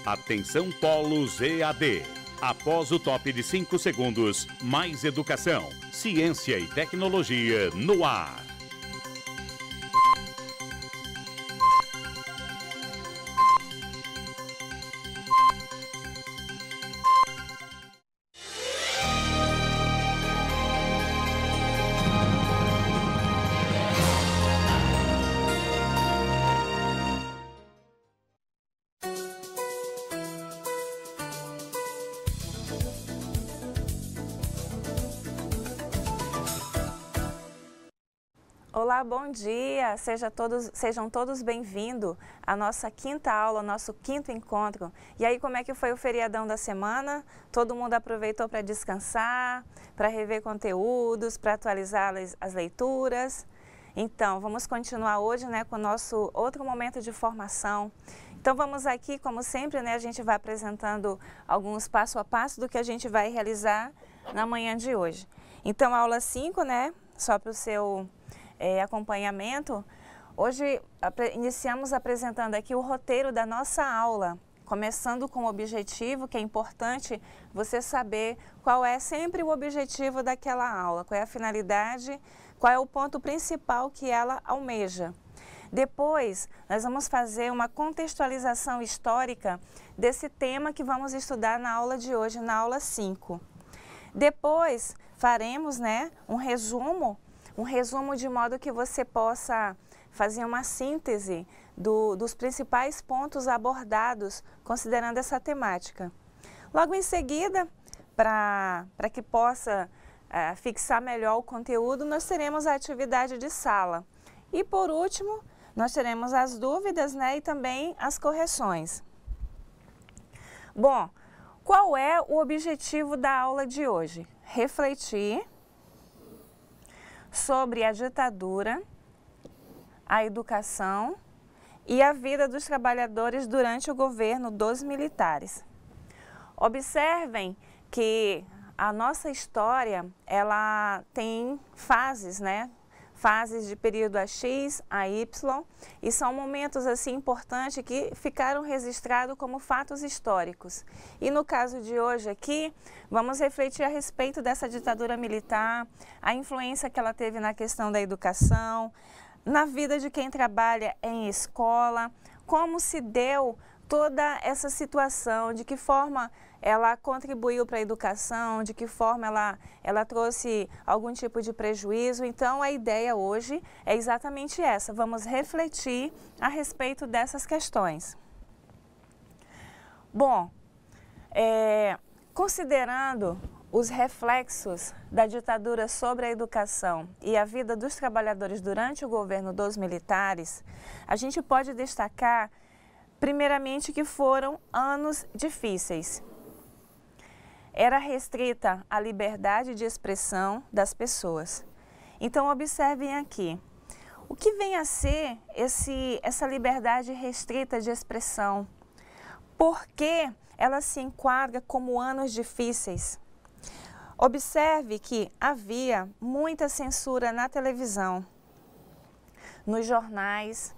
Atenção Polos EAD. Após o top de 5 segundos, mais educação, ciência e tecnologia no ar. Olá, bom dia! Sejam todos bem-vindos à nossa quinta aula, nosso quinto encontro. E aí, como é que foi o feriadão da semana? Todo mundo aproveitou para descansar, para rever conteúdos, para atualizar as leituras? Então, vamos continuar hoje, né, com o nosso outro momento de formação. Então, vamos aqui, como sempre, né, a gente vai apresentando alguns passo a passo do que a gente vai realizar na manhã de hoje. Então, a aula 5, né, só para o seu acompanhamento, hoje iniciamos apresentando aqui o roteiro da nossa aula, começando com o objetivo, que é importante você saber qual é sempre o objetivo daquela aula, qual é a finalidade, qual é o ponto principal que ela almeja. Depois, nós vamos fazer uma contextualização histórica desse tema que vamos estudar na aula de hoje, na aula 5. Depois, faremos, né, um resumo de modo que você possa fazer uma síntese dos principais pontos abordados considerando essa temática. Logo em seguida, para que possa fixar melhor o conteúdo, nós teremos a atividade de sala. E por último, nós teremos as dúvidas, né, e também as correções. Bom, qual é o objetivo da aula de hoje? Refletir sobre a ditadura, a educação e a vida dos trabalhadores durante o governo dos militares. Observem que a nossa história, ela tem fases, né? Fases de período a X, a Y, e são momentos assim importantes que ficaram registrados como fatos históricos. E no caso de hoje aqui, vamos refletir a respeito dessa ditadura militar, a influência que ela teve na questão da educação, na vida de quem trabalha em escola, como se deu toda essa situação, de que forma ela contribuiu para a educação, de que forma ela trouxe algum tipo de prejuízo. Então, a ideia hoje é exatamente essa, vamos refletir a respeito dessas questões. Bom, considerando os reflexos da ditadura sobre a educação e a vida dos trabalhadores durante o governo dos militares, a gente pode destacar, primeiramente, que foram anos difíceis. Era restrita a liberdade de expressão das pessoas. Então, observem aqui, o que vem a ser essa liberdade restrita de expressão? Por que ela se enquadra como anos difíceis? Observe que havia muita censura na televisão, nos jornais,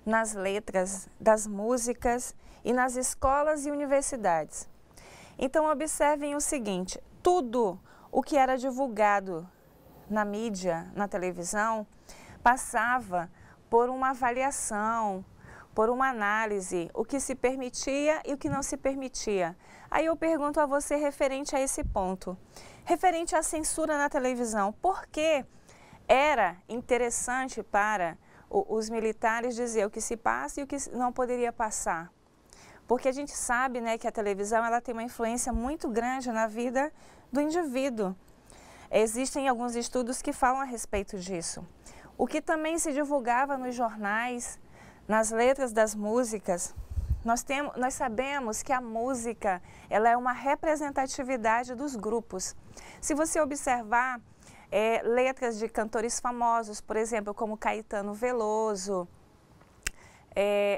nas letras das músicas e nas escolas e universidades. Então, observem o seguinte, tudo o que era divulgado na mídia, na televisão, passava por uma avaliação, por uma análise, o que se permitia e o que não se permitia. Aí eu pergunto a você referente a esse ponto, referente à censura na televisão, por que era interessante para os militares dizer o que se passa e o que não poderia passar? Porque a gente sabe, né, que a televisão ela tem uma influência muito grande na vida do indivíduo. Existem alguns estudos que falam a respeito disso. O que também se divulgava nos jornais, nas letras das músicas, nós sabemos que a música ela é uma representatividade dos grupos. Se você observar letras de cantores famosos, por exemplo, como Caetano Veloso,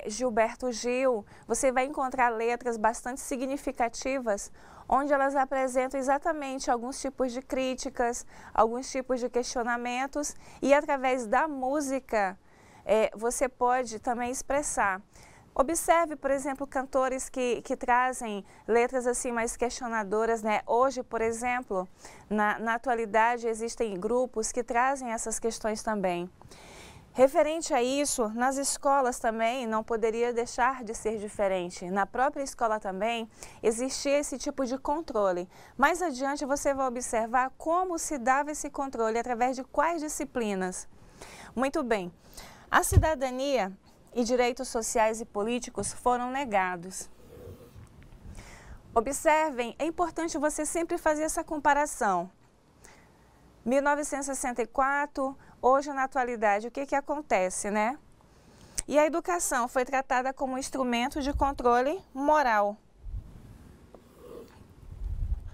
Gilberto Gil, você vai encontrar letras bastante significativas, onde elas apresentam exatamente alguns tipos de críticas, alguns tipos de questionamentos, e através da música você pode também expressar. Observe, por exemplo, cantores que trazem letras assim mais questionadoras, né? Hoje, por exemplo, na atualidade existem grupos que trazem essas questões também. Referente a isso, nas escolas também não poderia deixar de ser diferente. Na própria escola também existia esse tipo de controle. Mais adiante você vai observar como se dava esse controle, através de quais disciplinas. Muito bem, a cidadania e direitos sociais e políticos foram negados. Observem, é importante você sempre fazer essa comparação. 1964, hoje na atualidade, o que acontece, né? E a educação foi tratada como um instrumento de controle moral.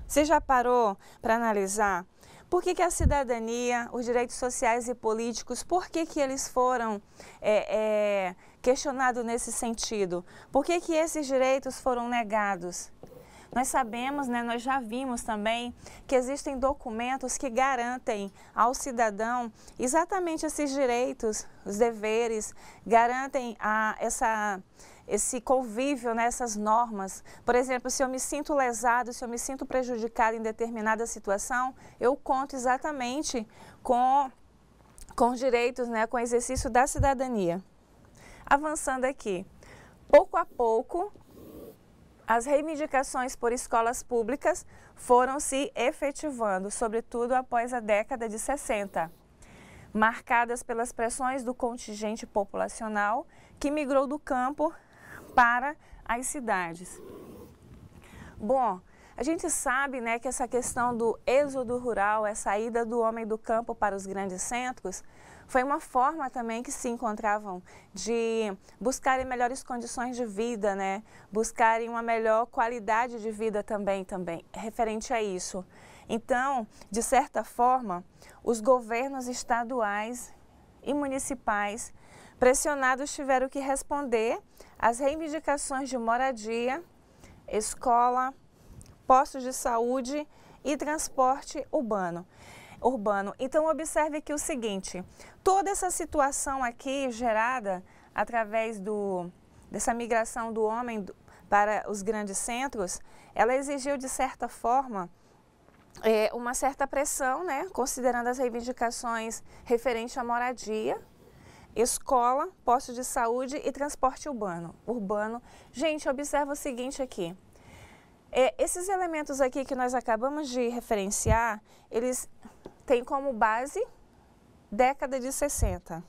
Você já parou para analisar por que a cidadania, os direitos sociais e políticos, por que eles foram questionados nesse sentido? Por que esses direitos foram negados? Nós sabemos, né, nós já vimos também que existem documentos que garantem ao cidadão exatamente esses direitos, os deveres, garantem esse convívio, né, essas normas. Por exemplo, se eu me sinto lesado, se eu me sinto prejudicado em determinada situação, eu conto exatamente com os direitos, né, com o exercício da cidadania. Avançando aqui, pouco a pouco, as reivindicações por escolas públicas foram se efetivando, sobretudo após a década de 60, marcadas pelas pressões do contingente populacional que migrou do campo para as cidades. Bom, a gente sabe, né, que essa questão do êxodo rural, a saída do homem do campo para os grandes centros, foi uma forma também que se encontravam de buscarem melhores condições de vida, né? Buscarem uma melhor qualidade de vida também referente a isso. Então, de certa forma, os governos estaduais e municipais pressionados tiveram que responder às reivindicações de moradia, escola, postos de saúde e transporte urbano. Então, observe aqui o seguinte, toda essa situação aqui gerada através dessa migração do homem para os grandes centros, ela exigiu, de certa forma, uma certa pressão, né, considerando as reivindicações referentes à moradia, escola, postos de saúde e transporte urbano. Gente, observa o seguinte aqui. Esses elementos aqui que nós acabamos de referenciar, eles têm como base década de 60.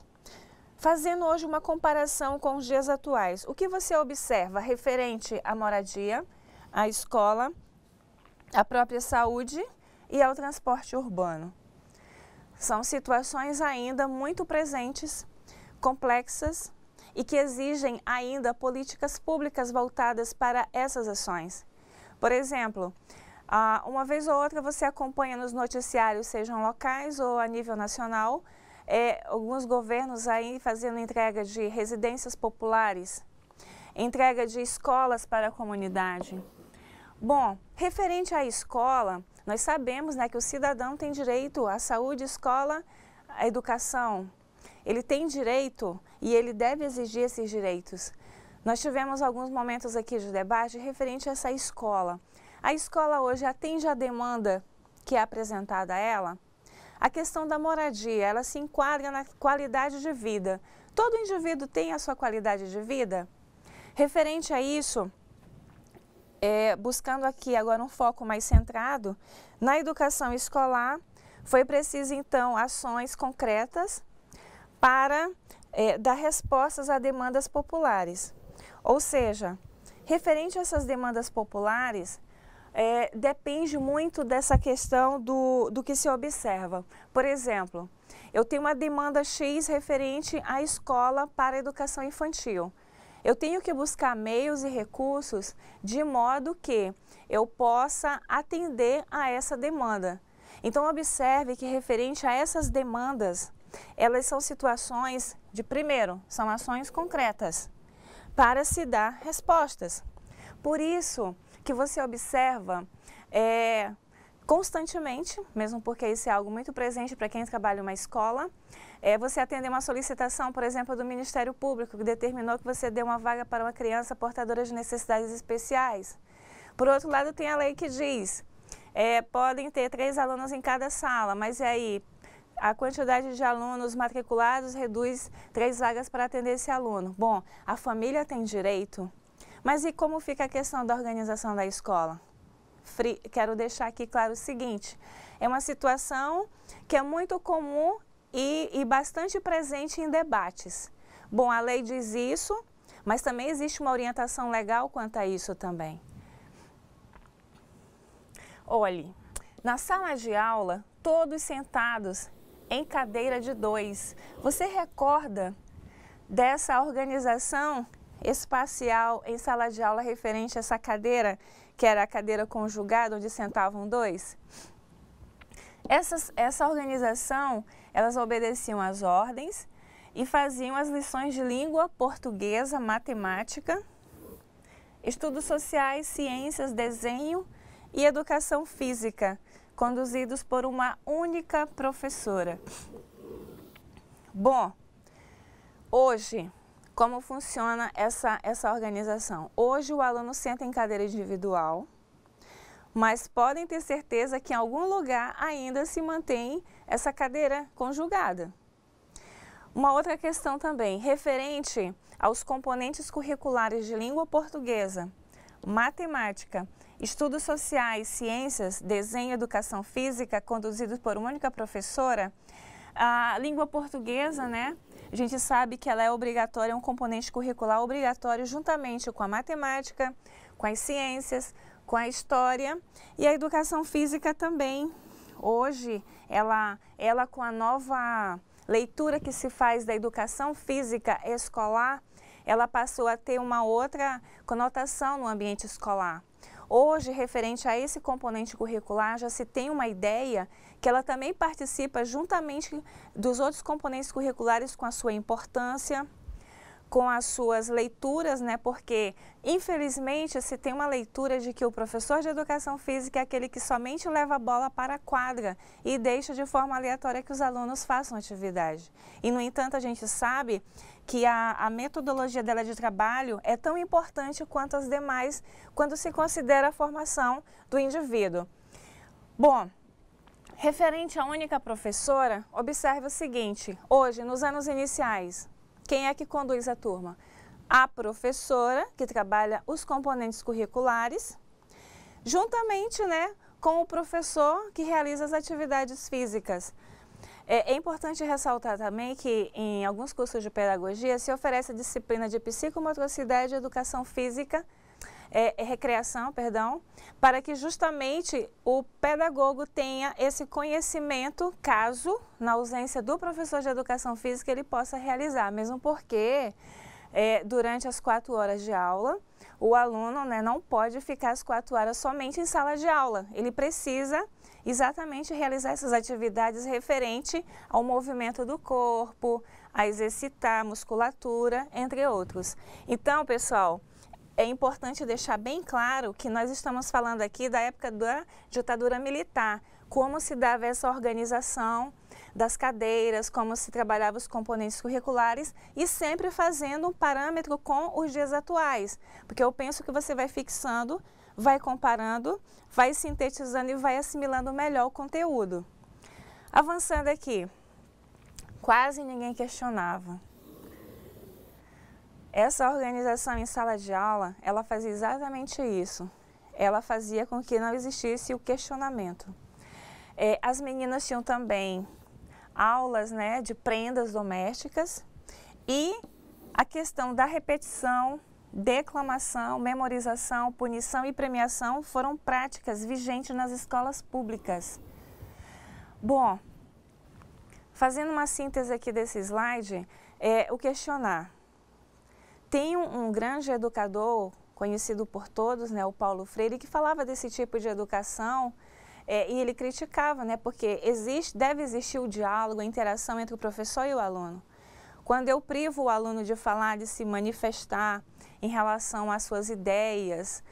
Fazendo hoje uma comparação com os dias atuais, o que você observa referente à moradia, à escola, à própria saúde e ao transporte urbano? São situações ainda muito presentes, complexas e que exigem ainda políticas públicas voltadas para essas ações. Por exemplo, uma vez ou outra você acompanha nos noticiários, sejam locais ou a nível nacional, alguns governos aí fazendo entrega de residências populares, entrega de escolas para a comunidade. Bom, referente à escola, nós sabemos, né, que o cidadão tem direito à saúde, escola, à educação. Ele tem direito e ele deve exigir esses direitos. Nós tivemos alguns momentos aqui de debate referente a essa escola. A escola hoje atende à demanda que é apresentada a ela? A questão da moradia, ela se enquadra na qualidade de vida. Todo indivíduo tem a sua qualidade de vida? Referente a isso, buscando aqui agora um foco mais centrado, na educação escolar, foi preciso então ações concretas para dar respostas a demandas populares. Ou seja, referente a essas demandas populares, depende muito dessa questão do que se observa. Por exemplo, eu tenho uma demanda X referente à escola para a educação infantil. Eu tenho que buscar meios e recursos de modo que eu possa atender a essa demanda. Então, observe que referente a essas demandas, elas são situações primeiro, são ações concretas para se dar respostas. Por isso que você observa constantemente, mesmo porque isso é algo muito presente para quem trabalha em uma escola, você atender uma solicitação, por exemplo, do Ministério Público, que determinou que você dê uma vaga para uma criança portadora de necessidades especiais. Por outro lado, tem a lei que diz, podem ter 3 alunos em cada sala, mas e aí? A quantidade de alunos matriculados reduz 3 vagas para atender esse aluno. Bom, a família tem direito, mas e como fica a questão da organização da escola? Quero deixar aqui claro o seguinte, é uma situação que é muito comum e bastante presente em debates. Bom, a lei diz isso, mas também existe uma orientação legal quanto a isso também. Olhe, na sala de aula, todos sentados em cadeira de 2. Você recorda dessa organização espacial em sala de aula referente a essa cadeira, que era a cadeira conjugada, onde sentavam 2? Essa organização, elas obedeciam às ordens e faziam as lições de língua portuguesa, matemática, estudos sociais, ciências, desenho e educação física, conduzidos por uma única professora. Bom, hoje, como funciona essa organização? Hoje o aluno senta em cadeira individual, mas podem ter certeza que em algum lugar ainda se mantém essa cadeira conjugada. Uma outra questão também, referente aos componentes curriculares de língua portuguesa, matemática, estudos sociais, ciências, desenho e educação física, conduzidos por uma única professora, a língua portuguesa, né? A gente sabe que ela é obrigatória, é um componente curricular obrigatório juntamente com a matemática, com as ciências, com a história e a educação física também. Hoje, ela com a nova leitura que se faz da educação física escolar, ela passou a ter uma outra conotação no ambiente escolar. Hoje, referente a esse componente curricular, já se tem uma ideia que ela também participa juntamente dos outros componentes curriculares com a sua importância, com as suas leituras, né? Porque, infelizmente, se tem uma leitura de que o professor de educação física é aquele que somente leva a bola para a quadra e deixa de forma aleatória que os alunos façam atividade. E, no entanto, a gente sabe que a metodologia dela de trabalho é tão importante quanto as demais quando se considera a formação do indivíduo. Bom, referente à única professora, observe o seguinte, hoje, nos anos iniciais, quem é que conduz a turma? A professora, que trabalha os componentes curriculares, juntamente, né, com o professor que realiza as atividades físicas. É importante ressaltar também que em alguns cursos de pedagogia se oferece a disciplina de psicomotricidade e educação física, recreação, perdão, para que justamente o pedagogo tenha esse conhecimento, caso, na ausência do professor de educação física, ele possa realizar, mesmo porque durante as 4 horas de aula, o aluno, né, não pode ficar as 4 horas somente em sala de aula, ele precisa exatamente realizar essas atividades referente ao movimento do corpo, a exercitar a musculatura, entre outros. Então, pessoal, é importante deixar bem claro que nós estamos falando aqui da época da ditadura militar, como se dava essa organização das cadeiras, como se trabalhava os componentes curriculares e sempre fazendo um parâmetro com os dias atuais, porque eu penso que você vai fixando, vai comparando, vai sintetizando e vai assimilando melhor o conteúdo. Avançando aqui, quase ninguém questionava. Essa organização em sala de aula, ela fazia exatamente isso. Ela fazia com que não existisse o questionamento. As meninas tinham também aulas, né, de prendas domésticas e a questão da repetição, declamação, memorização, punição e premiação foram práticas vigentes nas escolas públicas. Bom, fazendo uma síntese aqui desse slide, o questionar. Tem um grande educador, conhecido por todos, né, o Paulo Freire, que falava desse tipo de educação e ele criticava, né, porque deve existir o diálogo, a interação entre o professor e o aluno. Quando eu privo o aluno de falar, de se manifestar em relação às suas ideias.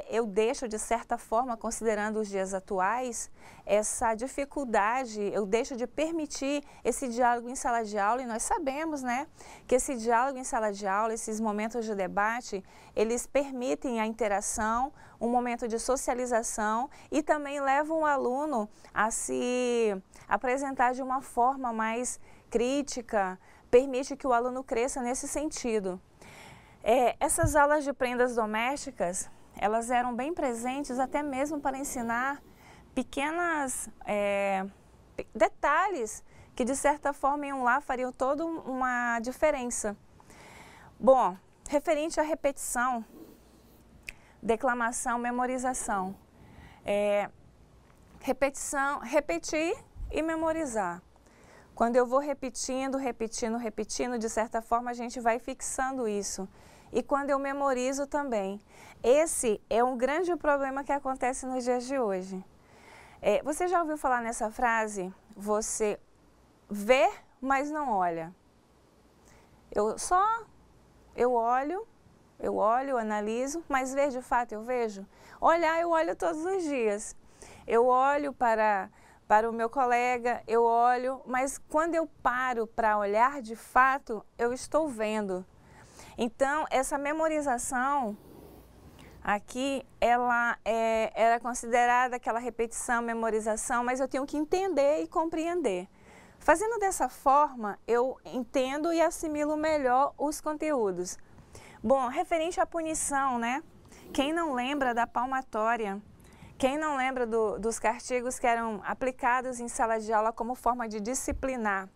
Eu deixo, de certa forma, considerando os dias atuais, essa dificuldade, eu deixo de permitir esse diálogo em sala de aula, e nós sabemos, né, que esse diálogo em sala de aula, esses momentos de debate, eles permitem a interação, um momento de socialização e também levam o aluno a se apresentar de uma forma mais crítica, permite que o aluno cresça nesse sentido. Essas aulas de prendas domésticas, elas eram bem presentes até mesmo para ensinar pequenos detalhes que, de certa forma, em um lar fariam toda uma diferença. Bom, referente à repetição, declamação, memorização. Repetir e memorizar. Quando eu vou repetindo, de certa forma a gente vai fixando isso. E quando eu memorizo também. Esse é um grande problema que acontece nos dias de hoje. Você já ouviu falar nessa frase? Você vê, mas não olha. Eu olho, analiso, mas ver de fato eu vejo? Olhar, eu olho todos os dias. Eu olho para o meu colega, eu olho, mas quando eu paro para olhar de fato, eu estou vendo. Então, essa memorização aqui, ela era considerada aquela repetição, memorização, mas eu tenho que entender e compreender. Fazendo dessa forma, eu entendo e assimilo melhor os conteúdos. Bom, referente à punição, né? Quem não lembra da palmatória? Quem não lembra dos castigos que eram aplicados em sala de aula como forma de disciplinar?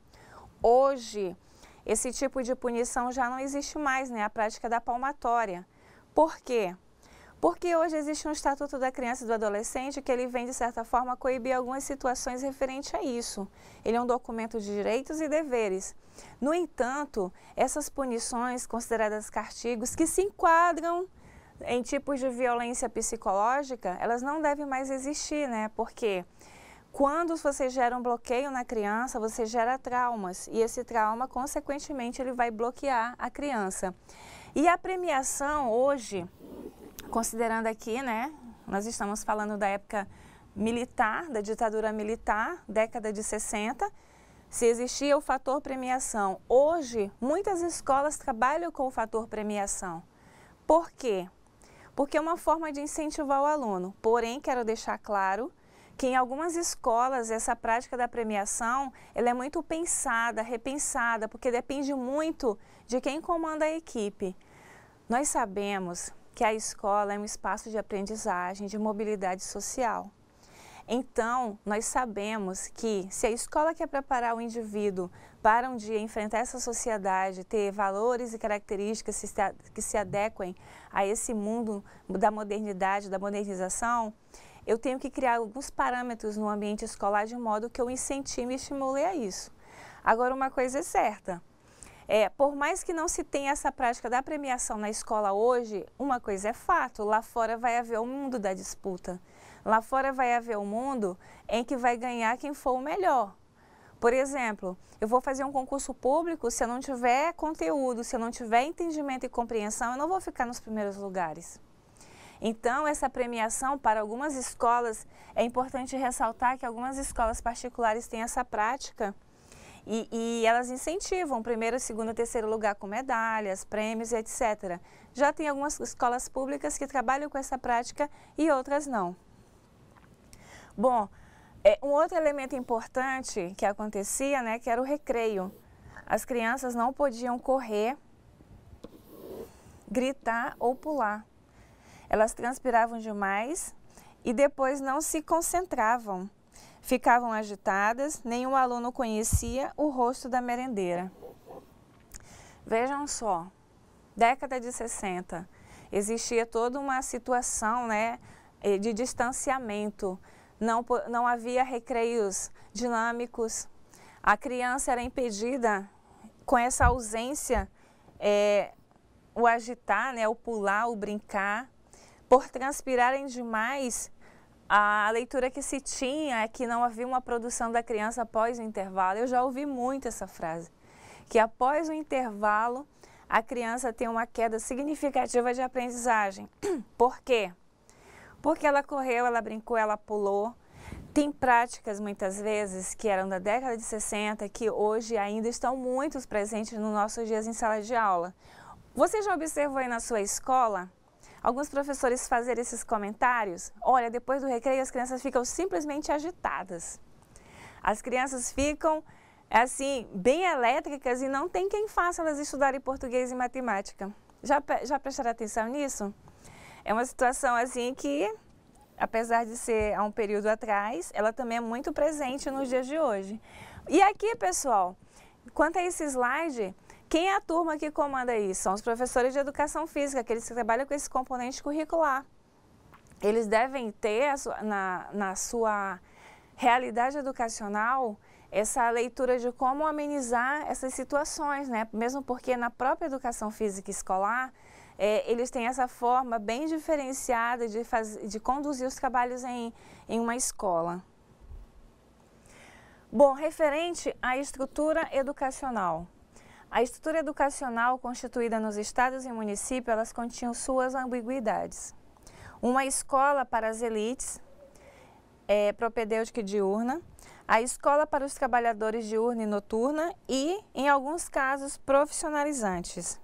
Hoje, esse tipo de punição já não existe mais, né? A prática da palmatória. Por quê? Porque hoje existe um Estatuto da Criança e do Adolescente que ele vem, de certa forma, coibir algumas situações referente a isso. Ele é um documento de direitos e deveres. No entanto, essas punições consideradas castigos que se enquadram em tipos de violência psicológica, elas não devem mais existir, né? Porque quando você gera um bloqueio na criança, você gera traumas e esse trauma, consequentemente, ele vai bloquear a criança. E a premiação hoje, considerando aqui, né, nós estamos falando da época militar, da ditadura militar, década de 60, se existia o fator premiação. Hoje, muitas escolas trabalham com o fator premiação. Por quê? Porque é uma forma de incentivar o aluno. Porém, quero deixar claro que em algumas escolas essa prática da premiação, ela é muito pensada, repensada, porque depende muito de quem comanda a equipe. Nós sabemos que a escola é um espaço de aprendizagem, de mobilidade social. Então, nós sabemos que se a escola quer preparar o indivíduo para um dia enfrentar essa sociedade, ter valores e características que se adequem a esse mundo da modernidade, da modernização, eu tenho que criar alguns parâmetros no ambiente escolar de modo que eu incentive e estimule a isso. Agora, uma coisa é certa. Por mais que não se tenha essa prática da premiação na escola hoje, uma coisa é fato, lá fora vai haver o mundo da disputa. Lá fora vai haver um mundo em que vai ganhar quem for o melhor. Por exemplo, eu vou fazer um concurso público, se eu não tiver conteúdo, se eu não tiver entendimento e compreensão, eu não vou ficar nos primeiros lugares. Então, essa premiação para algumas escolas, é importante ressaltar que algumas escolas particulares têm essa prática e elas incentivam primeiro, segundo, terceiro lugar com medalhas, prêmios, etc. Já tem algumas escolas públicas que trabalham com essa prática e outras não. Bom, um outro elemento importante que acontecia, né, que era o recreio. As crianças não podiam correr, gritar ou pular. Elas transpiravam demais e depois não se concentravam. Ficavam agitadas, nenhum aluno conhecia o rosto da merendeira. Vejam só, década de 60, existia toda uma situação, né, de distanciamento. Não havia recreios dinâmicos. A criança era impedida, com essa ausência, o agitar, né, o pular, o brincar. Por transpirarem demais, a leitura que se tinha é que não havia uma produção da criança após o intervalo. Eu já ouvi muito essa frase, que após o intervalo, a criança tem uma queda significativa de aprendizagem. Por quê? Porque ela correu, ela brincou, ela pulou. Tem práticas, muitas vezes, que eram da década de 60, que hoje ainda estão muito presentes nos nossos dias em sala de aula. Você já observou aí na sua escola alguns professores fazerem esses comentários? Olha, depois do recreio as crianças ficam simplesmente agitadas. As crianças ficam, assim, bem elétricas e não tem quem faça elas estudarem português e matemática. Já prestaram atenção nisso? É uma situação, assim, que, apesar de ser há um período atrás, ela também é muito presente nos dias de hoje. E aqui, pessoal, quanto a esse slide, quem é a turma que comanda isso? São os professores de educação física, aqueles que trabalham com esse componente curricular. Eles devem ter na sua realidade educacional essa leitura de como amenizar essas situações, né? Mesmo porque na própria educação física escolar, eles têm essa forma bem diferenciada de conduzir os trabalhos em uma escola. Bom, referente à estrutura educacional. A estrutura educacional constituída nos estados e municípios, elas continham suas ambiguidades. Uma escola para as elites, propedêutica e diurna, a escola para os trabalhadores diurna e noturna e, em alguns casos, profissionalizantes.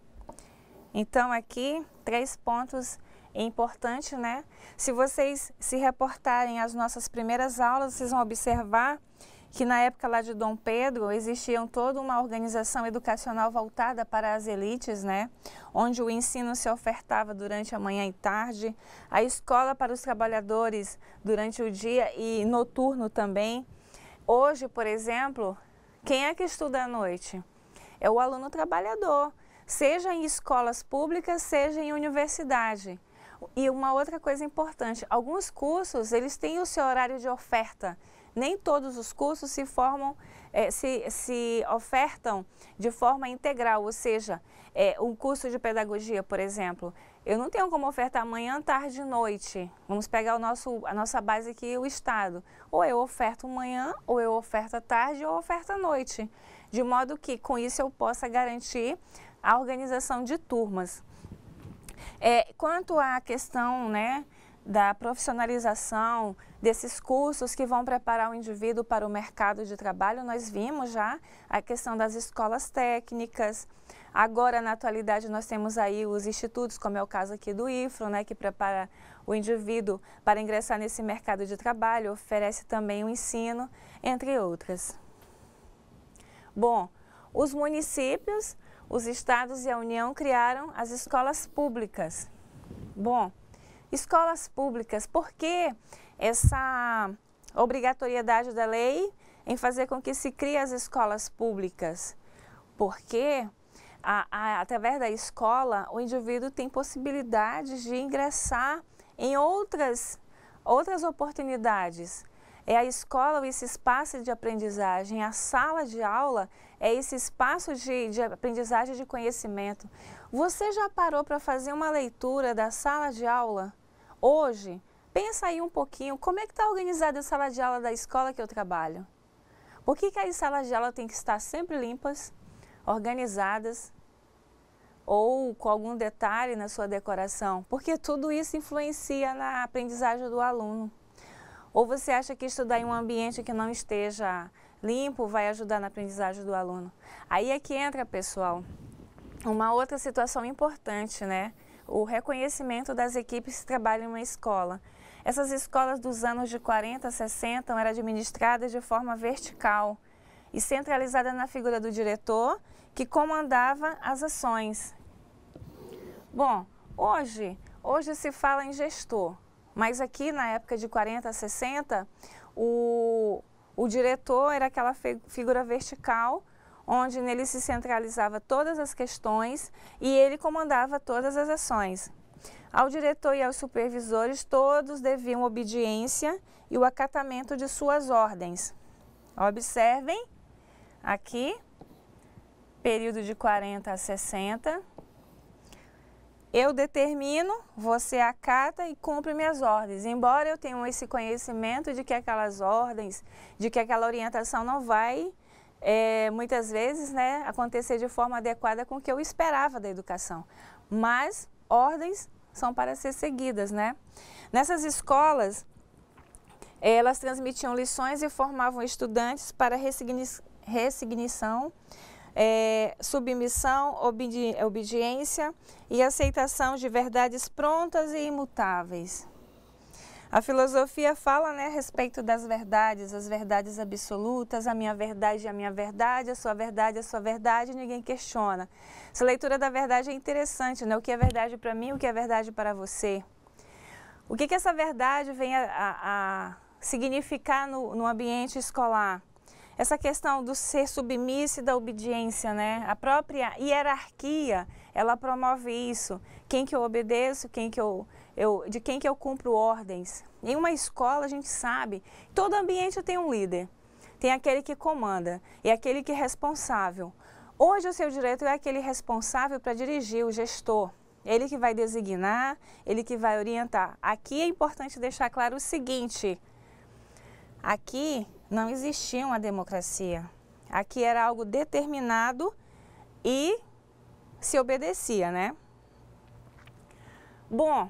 Então, aqui, 3 pontos importantes, né? Se vocês se reportarem às nossas primeiras aulas, vocês vão observar que na época lá de Dom Pedro existia toda uma organização educacional voltada para as elites, né? Onde o ensino se ofertava durante a manhã e tarde, a escola para os trabalhadores durante o dia e noturno também. Hoje, por exemplo, quem é que estuda à noite? É o aluno trabalhador, seja em escolas públicas, seja em universidade. E uma outra coisa importante, alguns cursos, eles têm o seu horário de oferta. Nem todos os cursos se ofertam de forma integral, ou seja, um curso de pedagogia, por exemplo, eu não tenho como ofertar manhã, tarde e noite. Vamos pegar a nossa base aqui, o estado. Ou eu oferto manhã, ou eu oferto à tarde, ou oferto à noite. De modo que, com isso, eu possa garantir a organização de turmas. Quanto à questão, né, da profissionalização desses cursos que vão preparar o indivíduo para o mercado de trabalho, nós vimos já a questão das escolas técnicas. Agora, na atualidade, nós temos aí os institutos, como é o caso aqui do IFRO, né, que prepara o indivíduo para ingressar nesse mercado de trabalho, oferece também o ensino, entre outras. Bom, os municípios, os estados e a União criaram as escolas públicas. Bom, escolas públicas, por que essa obrigatoriedade da lei em fazer com que se crie as escolas públicas? Porque através da escola o indivíduo tem possibilidades de ingressar em outras oportunidades. É a escola, esse espaço de aprendizagem, a sala de aula é esse espaço de aprendizagem de conhecimento. Você já parou para fazer uma leitura da sala de aula? Hoje, pensa aí um pouquinho, como é que está organizada a sala de aula da escola que eu trabalho? Por que as salas de aula têm que estar sempre limpas, organizadas, ou com algum detalhe na sua decoração? Porque tudo isso influencia na aprendizagem do aluno. Ou você acha que estudar em um ambiente que não esteja limpo vai ajudar na aprendizagem do aluno? Aí é que entra, pessoal, uma outra situação importante, né? O reconhecimento das equipes que trabalham em uma escola. Essas escolas dos anos de 40, 60 eram administradas de forma vertical e centralizada na figura do diretor, que comandava as ações. Bom, hoje se fala em gestor. Mas aqui na época de 40 60, o diretor era aquela figura vertical, onde nele se centralizava todas as questões e ele comandava todas as ações. Ao diretor e aos supervisores, todos deviam obediência e o acatamento de suas ordens. Observem aqui, período de 40 a 60. Eu determino, você acata e cumpre minhas ordens. Embora eu tenha esse conhecimento de que aquelas ordens, de que aquela orientação não vai muitas vezes, né, acontecer de forma adequada com o que eu esperava da educação. Mas ordens são para ser seguidas, né? Nessas escolas, elas transmitiam lições e formavam estudantes para ressignição, submissão, obediência e aceitação de verdades prontas e imutáveis. A filosofia fala, né, a respeito das verdades, as verdades absolutas, a minha verdade é a minha verdade, a sua verdade é a sua verdade, ninguém questiona. Essa leitura da verdade é interessante, né? O que é verdade para mim, o que é verdade para você. O que essa verdade vem a significar no ambiente escolar? Essa questão do ser submisso e da obediência, né? A própria hierarquia, ela promove isso. Quem que eu obedeço, de quem que eu cumpro ordens. Em uma escola a gente sabe, todo ambiente tem um líder. Tem aquele que comanda e aquele que é responsável. Hoje o seu diretor é aquele responsável para dirigir, o gestor. Ele que vai designar, ele que vai orientar. Aqui é importante deixar claro o seguinte, aqui não existia uma democracia. Aqui era algo determinado e se obedecia, né? Bom,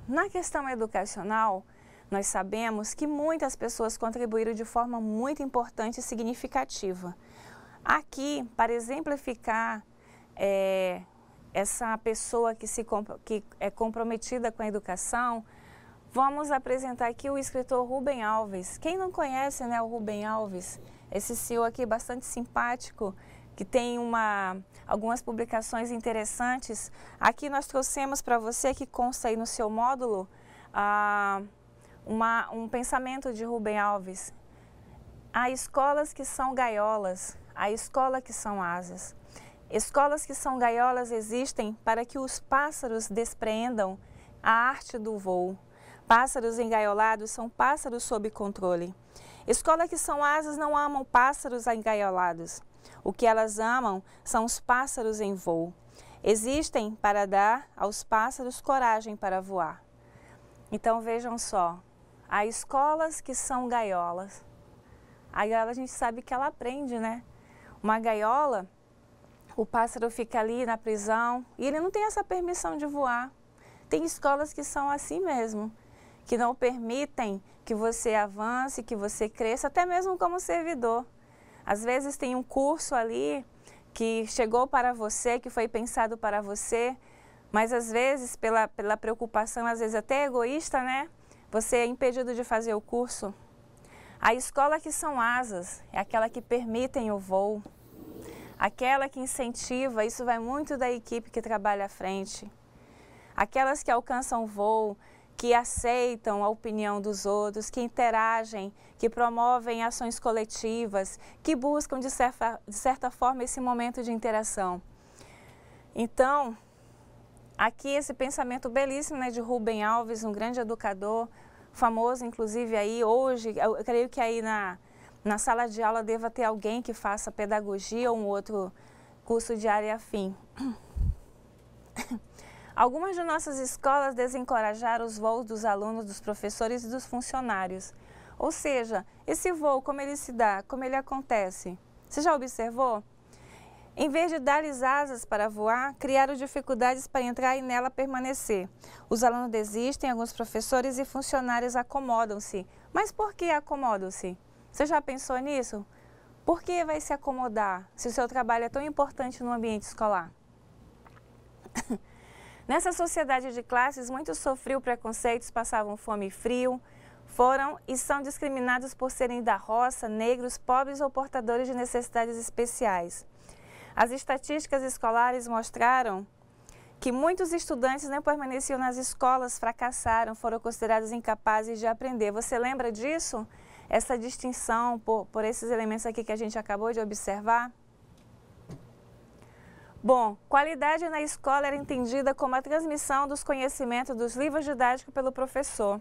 na questão educacional, nós sabemos que muitas pessoas contribuíram de forma muito importante e significativa. Aqui, para exemplificar essa pessoa que é comprometida com a educação, vamos apresentar aqui o escritor Rubem Alves. Quem não conhece, né, o Rubem Alves? Esse CEO aqui bastante simpático, que tem algumas publicações interessantes. Aqui nós trouxemos para você, que consta aí no seu módulo, um pensamento de Rubem Alves. Há escolas que são gaiolas, há escolas que são asas. Escolas que são gaiolas existem para que os pássaros despreendam a arte do voo. Pássaros engaiolados são pássaros sob controle. Escolas que são asas não amam pássaros engaiolados. O que elas amam são os pássaros em voo. Existem para dar aos pássaros coragem para voar. Então vejam só, há escolas que são gaiolas. A gaiola a gente sabe que ela aprende, né? Uma gaiola, o pássaro fica ali na prisão e ele não tem essa permissão de voar. Tem escolas que são assim mesmo, que não permitem que você avance, que você cresça, até mesmo como servidor. Às vezes tem um curso ali que chegou para você, que foi pensado para você, mas às vezes pela preocupação, às vezes até egoísta, né? Você é impedido de fazer o curso. A escola que são asas é aquela que permitem o voo, aquela que incentiva, isso vai muito da equipe que trabalha à frente. Aquelas que alcançam o voo, que aceitam a opinião dos outros, que interagem, que promovem ações coletivas, que buscam, de certa forma, esse momento de interação. Então, aqui esse pensamento belíssimo, né, de Rubem Alves, um grande educador, famoso, inclusive, aí hoje, eu creio que aí na sala de aula deva ter alguém que faça pedagogia ou um outro curso de área afim. Algumas de nossas escolas desencorajaram os voos dos alunos, dos professores e dos funcionários. Ou seja, esse voo, como ele se dá, como ele acontece? Você já observou? Em vez de dar-lhes asas para voar, criaram dificuldades para entrar e nela permanecer. Os alunos desistem, alguns professores e funcionários acomodam-se. Mas por que acomodam-se? Você já pensou nisso? Por que vai se acomodar se o seu trabalho é tão importante no ambiente escolar? Nessa sociedade de classes, muitos sofriam preconceitos, passavam fome e frio, foram e são discriminados por serem da roça, negros, pobres ou portadores de necessidades especiais. As estatísticas escolares mostraram que muitos estudantes nem permaneciam nas escolas, fracassaram, foram considerados incapazes de aprender. Você lembra disso? Essa distinção por esses elementos aqui que a gente acabou de observar? Bom, qualidade na escola era entendida como a transmissão dos conhecimentos dos livros didáticos pelo professor.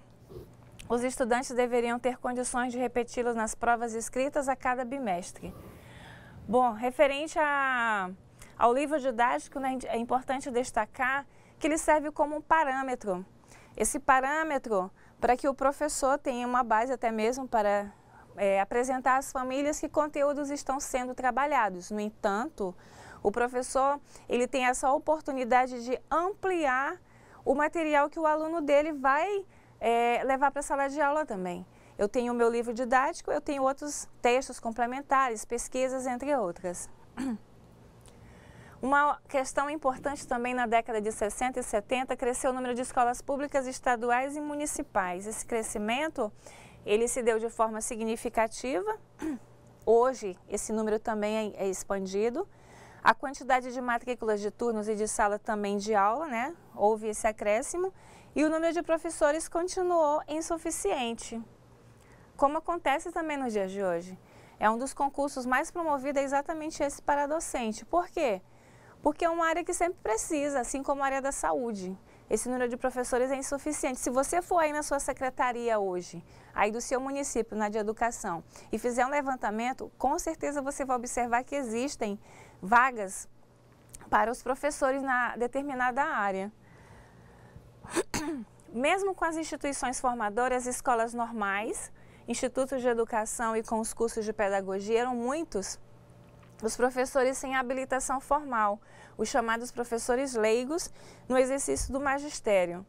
Os estudantes deveriam ter condições de repeti-los nas provas escritas a cada bimestre. Bom, referente ao livro didático, né, é importante destacar que ele serve como um parâmetro. Esse parâmetro para que o professor tenha uma base até mesmo para apresentar às famílias que conteúdos estão sendo trabalhados. No entanto, o professor ele tem essa oportunidade de ampliar o material que o aluno dele vai levar para a sala de aula também. Eu tenho o meu livro didático, eu tenho outros textos complementares, pesquisas, entre outras. Uma questão importante também na década de 60 e 70, cresceu o número de escolas públicas estaduais e municipais. Esse crescimento, ele se deu de forma significativa. Hoje, esse número também é expandido. A quantidade de matrículas de turnos e de sala também de aula, né? Houve esse acréscimo. E o número de professores continuou insuficiente, como acontece também nos dias de hoje. É um dos concursos mais promovidos, é exatamente esse para docente. Por quê? Porque é uma área que sempre precisa, assim como a área da saúde. Esse número de professores é insuficiente. Se você for aí na sua secretaria hoje, aí do seu município, na de educação, e fizer um levantamento, com certeza você vai observar que existem vagas para os professores na determinada área. Mesmo com as instituições formadoras, escolas normais, institutos de educação e com os cursos de pedagogia, eram muitos os professores sem habilitação formal, os chamados professores leigos no exercício do magistério.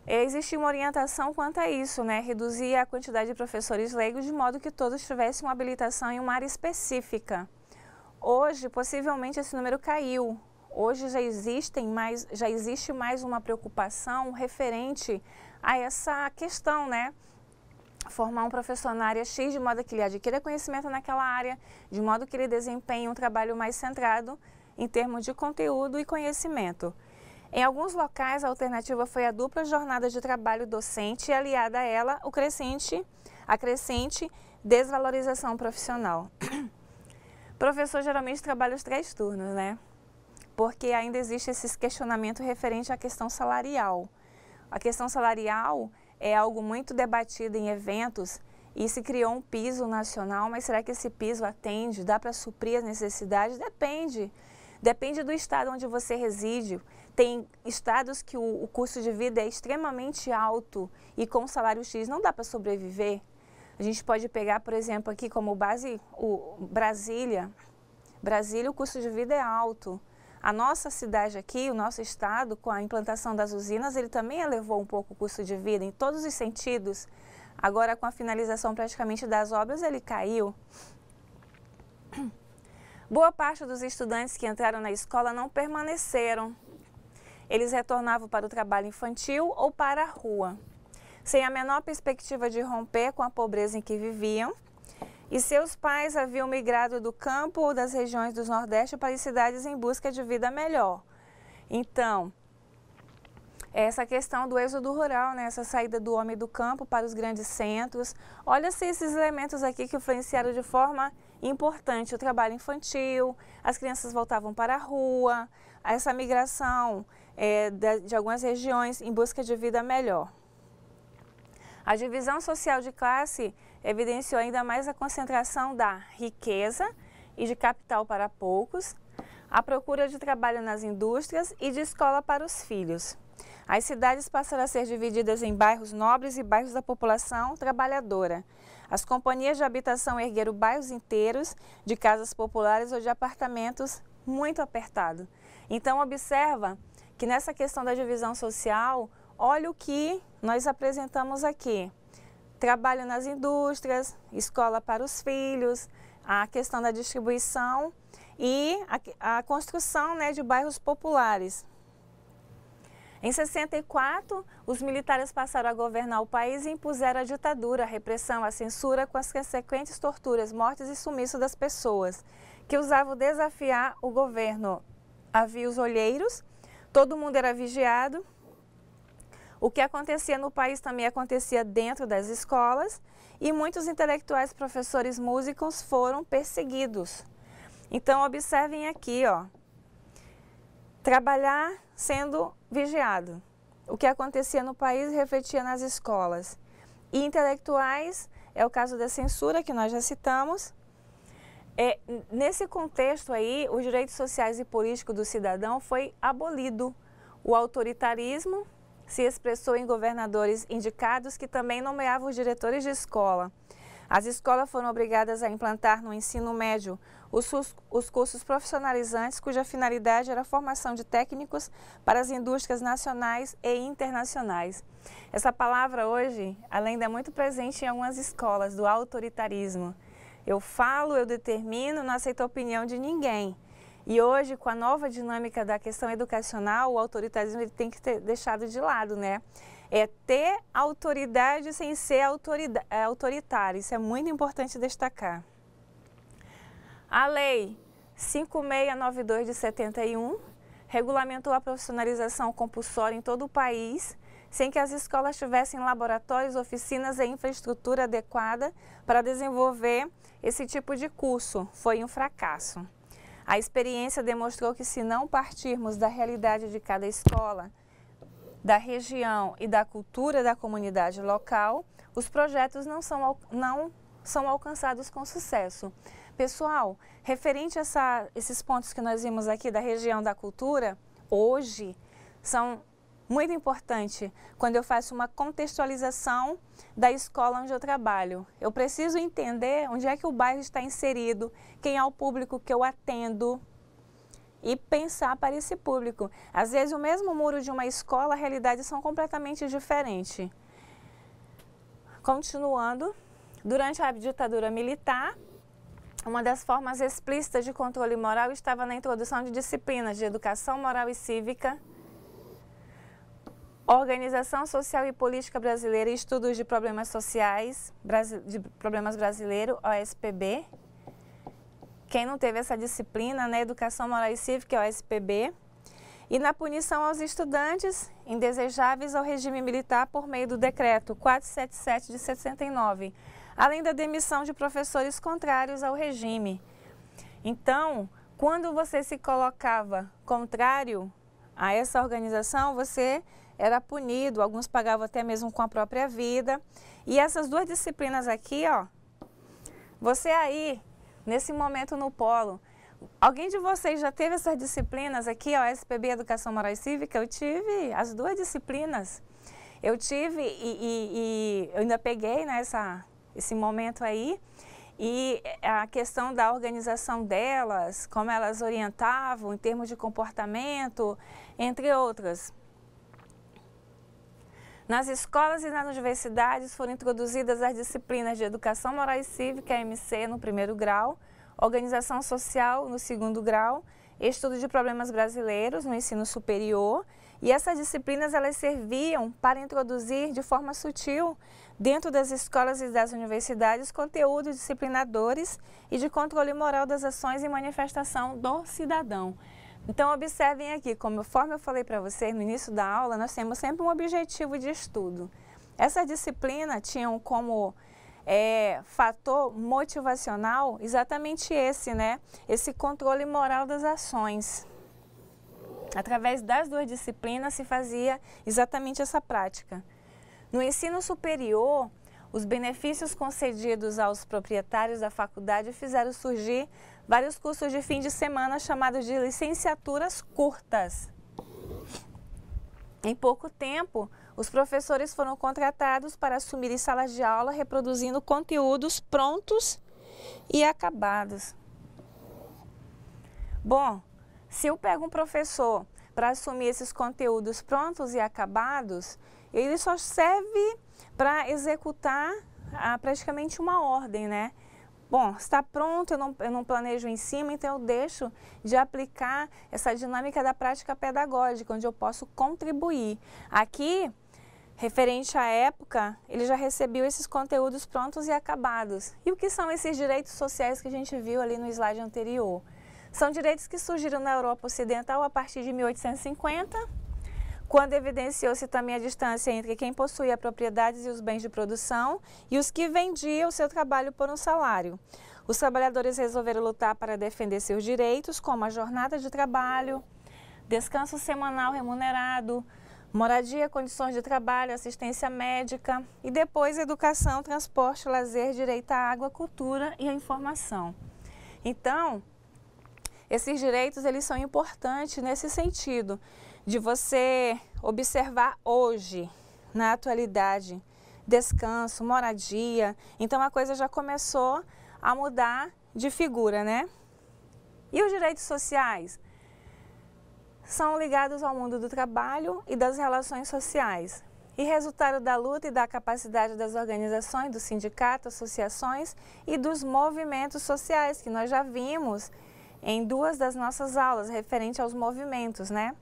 Existe uma orientação quanto a isso, né? Reduzir a quantidade de professores leigos de modo que todos tivessem uma habilitação em uma área específica. Hoje, possivelmente, esse número caiu. Hoje já existe mais uma preocupação referente a essa questão, né? Formar um professor na área X de modo que ele adquira conhecimento naquela área, de modo que ele desempenhe um trabalho mais centrado em termos de conteúdo e conhecimento. Em alguns locais, a alternativa foi a dupla jornada de trabalho docente e aliada a ela a crescente desvalorização profissional. Professor geralmente trabalha os 3 turnos, né? Porque ainda existe esse questionamento referente à questão salarial. A questão salarial é algo muito debatido em eventos e se criou um piso nacional, mas será que esse piso atende? Dá para suprir as necessidades? Depende. Depende do estado onde você reside. Tem estados que o custo de vida é extremamente alto e com salário X não dá para sobreviver. A gente pode pegar, por exemplo, aqui como base Brasília. Brasília, o custo de vida é alto. A nossa cidade aqui, o nosso estado, com a implantação das usinas, ele também elevou um pouco o custo de vida em todos os sentidos. Agora, com a finalização praticamente das obras, ele caiu. Boa parte dos estudantes que entraram na escola não permaneceram. Eles retornavam para o trabalho infantil ou para a rua, sem a menor perspectiva de romper com a pobreza em que viviam. E seus pais haviam migrado do campo ou das regiões do Nordeste para as cidades em busca de vida melhor. Então, essa questão do êxodo rural, né? Essa saída do homem do campo para os grandes centros. Olha-se esses elementos aqui que influenciaram de forma importante o trabalho infantil, as crianças voltavam para a rua, essa migração de algumas regiões em busca de vida melhor. A divisão social de classe evidenciou ainda mais a concentração da riqueza e de capital para poucos, a procura de trabalho nas indústrias e de escola para os filhos. As cidades passaram a ser divididas em bairros nobres e bairros da população trabalhadora. As companhias de habitação ergueram bairros inteiros de casas populares ou de apartamentos muito apertados. Então, observa que nessa questão da divisão social, olha o que nós apresentamos aqui. Trabalho nas indústrias, escola para os filhos, a questão da distribuição e a construção, né, de bairros populares. Em 64, os militares passaram a governar o país e impuseram a ditadura, a repressão, a censura com as consequentes torturas, mortes e sumiço das pessoas, que usavam desafiar o governo. Havia os olheiros, todo mundo era vigiado. O que acontecia no país também acontecia dentro das escolas e muitos intelectuais, professores, músicos foram perseguidos. Então, observem aqui, ó, trabalhar sendo vigiado. O que acontecia no país refletia nas escolas. E intelectuais, é o caso da censura que nós já citamos. Nesse contexto aí, os direitos sociais e políticos do cidadão foi abolido. O autoritarismo se expressou em governadores indicados que também nomeavam os diretores de escola. As escolas foram obrigadas a implantar no ensino médio os cursos profissionalizantes, cuja finalidade era a formação de técnicos para as indústrias nacionais e internacionais. Essa palavra hoje, ela ainda é muito presente em algumas escolas, do autoritarismo. Eu falo, eu determino, não aceito a opinião de ninguém. E hoje, com a nova dinâmica da questão educacional, o autoritarismo ele tem que ser deixado de lado, né? É ter autoridade sem ser autoritário. Isso é muito importante destacar. A Lei 5692 de 71 regulamentou a profissionalização compulsória em todo o país, sem que as escolas tivessem laboratórios, oficinas e infraestrutura adequada para desenvolver esse tipo de curso. Foi um fracasso. A experiência demonstrou que, se não partirmos da realidade de cada escola, da região e da cultura da comunidade local, os projetos não são alcançados com sucesso. Pessoal, referente a esses pontos que nós vimos aqui da região da cultura, hoje são muito importantes quando eu faço uma contextualização da escola onde eu trabalho. Eu preciso entender onde é que o bairro está inserido, quem é o público que eu atendo, e pensar para esse público. Às vezes, o mesmo muro de uma escola, a realidade são completamente diferentes. Continuando, durante a ditadura militar, uma das formas explícitas de controle moral estava na introdução de disciplinas de educação moral e cívica, Organização Social e Política Brasileira e Estudos de Problemas Sociais, Problemas Brasileiros, OSPB. Quem não teve essa disciplina, né, Educação Moral e Cívica, é o OSPB. E na punição aos estudantes indesejáveis ao regime militar por meio do Decreto 477 de 69, além da demissão de professores contrários ao regime. Então, quando você se colocava contrário a essa organização, você era punido, alguns pagavam até mesmo com a própria vida. E essas duas disciplinas aqui, ó, você aí, nesse momento no polo, alguém de vocês já teve essas disciplinas aqui, ó, SPB, Educação Moral e Cívica? Eu tive as duas disciplinas. Eu tive e eu ainda peguei, né, esse momento aí. E a questão da organização delas, como elas orientavam em termos de comportamento, entre outras. Nas escolas e nas universidades foram introduzidas as disciplinas de Educação Moral e Cívica, MC, no primeiro grau, Organização Social, no segundo grau, Estudo de Problemas Brasileiros, no ensino superior. E essas disciplinas, elas serviam para introduzir de forma sutil, dentro das escolas e das universidades, conteúdos disciplinadores e de controle moral das ações e manifestação do cidadão. Então, observem aqui, conforme eu falei para vocês no início da aula, nós temos sempre um objetivo de estudo. Essa disciplina tinham como fator motivacional exatamente esse, né? Esse controle moral das ações. Através das duas disciplinas se fazia exatamente essa prática. No ensino superior, os benefícios concedidos aos proprietários da faculdade fizeram surgir vários cursos de fim de semana chamados de licenciaturas curtas. Em pouco tempo, os professores foram contratados para assumir salas de aula reproduzindo conteúdos prontos e acabados. Bom, se eu pego um professor para assumir esses conteúdos prontos e acabados, ele só serve para executar praticamente uma ordem, né? Bom, está pronto, eu não planejo em cima, então eu deixo de aplicar essa dinâmica da prática pedagógica, onde eu posso contribuir. Aqui, referente à época, ele já recebeu esses conteúdos prontos e acabados. E o que são esses direitos sociais que a gente viu ali no slide anterior? São direitos que surgiram na Europa Ocidental a partir de 1850, quando evidenciou-se também a distância entre quem possuía propriedades e os bens de produção e os que vendiam o seu trabalho por um salário. Os trabalhadores resolveram lutar para defender seus direitos, como a jornada de trabalho, descanso semanal remunerado, moradia, condições de trabalho, assistência médica e depois educação, transporte, lazer, direito à água, cultura e à informação. Então, esses direitos eles são importantes nesse sentido, de você observar hoje, na atualidade, descanso, moradia. Então a coisa já começou a mudar de figura, né? E os direitos sociais? São ligados ao mundo do trabalho e das relações sociais. E resultado da luta e da capacidade das organizações, dos sindicatos, associações e dos movimentos sociais, que nós já vimos em duas das nossas aulas, referente aos movimentos, né?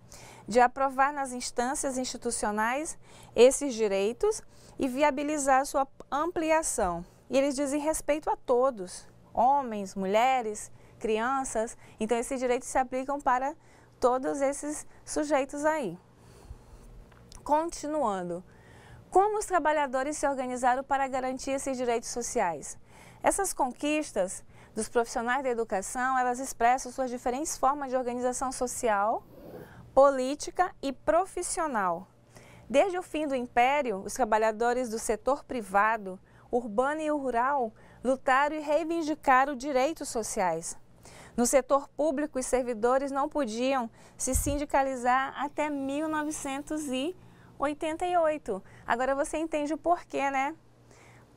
De aprovar nas instâncias institucionais esses direitos e viabilizar sua ampliação. E eles dizem respeito a todos, homens, mulheres, crianças. Então, esses direitos se aplicam para todos esses sujeitos aí. Continuando, como os trabalhadores se organizaram para garantir esses direitos sociais? Essas conquistas dos profissionais da educação, elas expressam suas diferentes formas de organização social, política e profissional. Desde o fim do Império, os trabalhadores do setor privado, urbano e rural, lutaram e reivindicaram direitos sociais. No setor público, os servidores não podiam se sindicalizar até 1988. Agora você entende o porquê, né?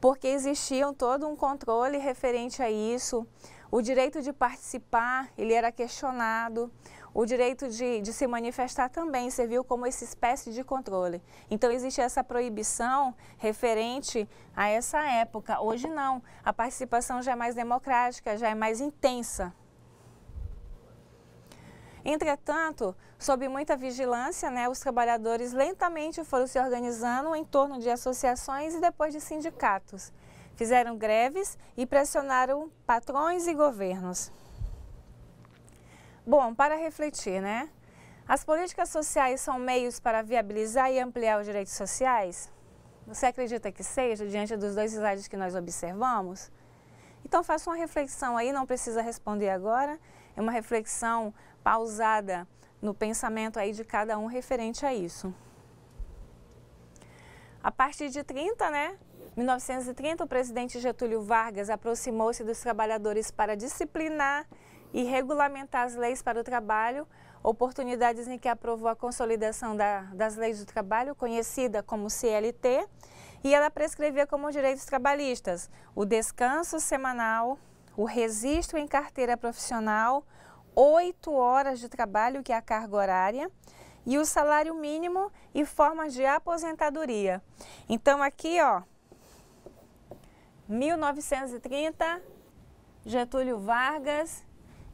Porque existia todo um controle referente a isso. O direito de participar, ele era questionado. O direito de se manifestar também serviu como essa espécie de controle. Então, existe essa proibição referente a essa época. Hoje não. A participação já é mais democrática, já é mais intensa. Entretanto, sob muita vigilância, né, os trabalhadores lentamente foram se organizando em torno de associações e depois de sindicatos. Fizeram greves e pressionaram patrões e governos. Bom, para refletir, né? As políticas sociais são meios para viabilizar e ampliar os direitos sociais? Você acredita que seja, diante dos dois slides que nós observamos? Então, faça uma reflexão aí, não precisa responder agora. É uma reflexão pausada no pensamento aí de cada um referente a isso. A partir de 1930, o presidente Getúlio Vargas aproximou-se dos trabalhadores para disciplinar e regulamentar as leis para o trabalho, oportunidades em que aprovou a consolidação das leis do trabalho, conhecida como CLT, e ela prescrevia como direitos trabalhistas o descanso semanal, o registro em carteira profissional, 8 horas de trabalho, que é a carga horária, e o salário mínimo e formas de aposentadoria. Então aqui, ó, 1930, Getúlio Vargas,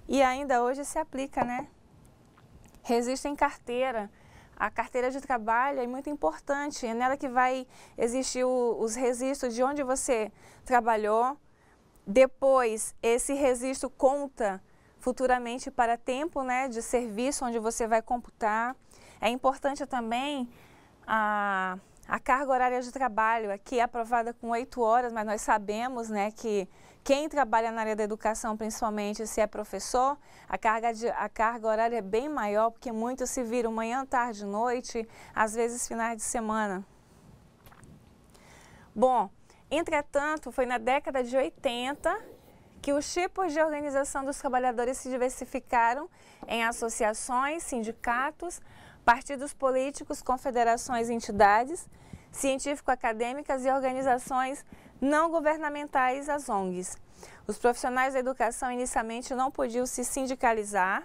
e ainda hoje se aplica, né? Registro em carteira. A carteira de trabalho é muito importante, é nela que vai existir os registros de onde você trabalhou. Depois, esse registro conta futuramente para tempo, né, de serviço, onde você vai computar. É importante também a carga horária de trabalho, aqui é aprovada com 8 horas, mas nós sabemos, né, que quem trabalha na área da educação, principalmente se é professor, a carga horária é bem maior, porque muitos se viram manhã, tarde, noite, às vezes finais de semana. Bom, entretanto, foi na década de 80 que os tipos de organização dos trabalhadores se diversificaram em associações, sindicatos, partidos políticos, confederações e entidades, científico-acadêmicas e organizações não governamentais, as ONGs. Os profissionais da educação inicialmente não podiam se sindicalizar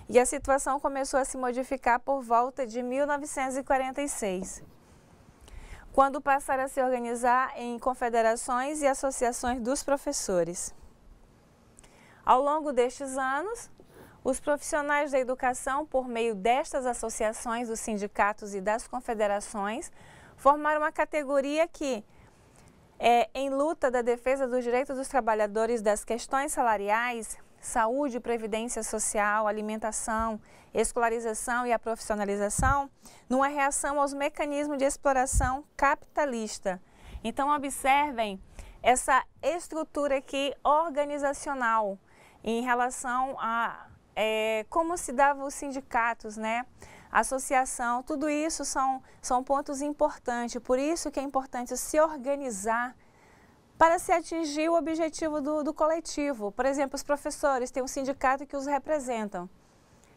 e a situação começou a se modificar por volta de 1946, quando passaram a se organizar em confederações e associações dos professores. Ao longo destes anos, os profissionais da educação, por meio destas associações, dos sindicatos e das confederações, formaram uma categoria que em luta da defesa dos direitos dos trabalhadores, das questões salariais, saúde, previdência social, alimentação, escolarização e a profissionalização, numa reação aos mecanismos de exploração capitalista. Então, observem essa estrutura aqui organizacional em relação a como se davam os sindicatos, né? Associação, tudo isso são pontos importantes, por isso que é importante se organizar para se atingir o objetivo do coletivo. Por exemplo, os professores têm um sindicato que os representam.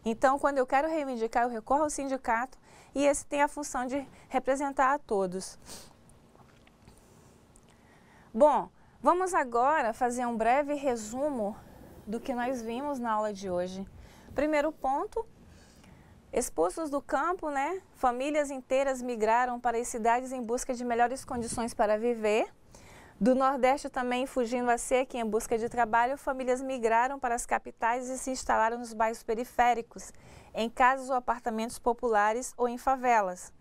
Então, quando eu quero reivindicar, eu recorro ao sindicato e esse tem a função de representar a todos. Bom, vamos agora fazer um breve resumo do que nós vimos na aula de hoje. Primeiro ponto, expulsos do campo, né? Famílias inteiras migraram para as cidades em busca de melhores condições para viver. Do Nordeste também, fugindo a seca em busca de trabalho, famílias migraram para as capitais e se instalaram nos bairros periféricos, em casas ou apartamentos populares ou em favelas.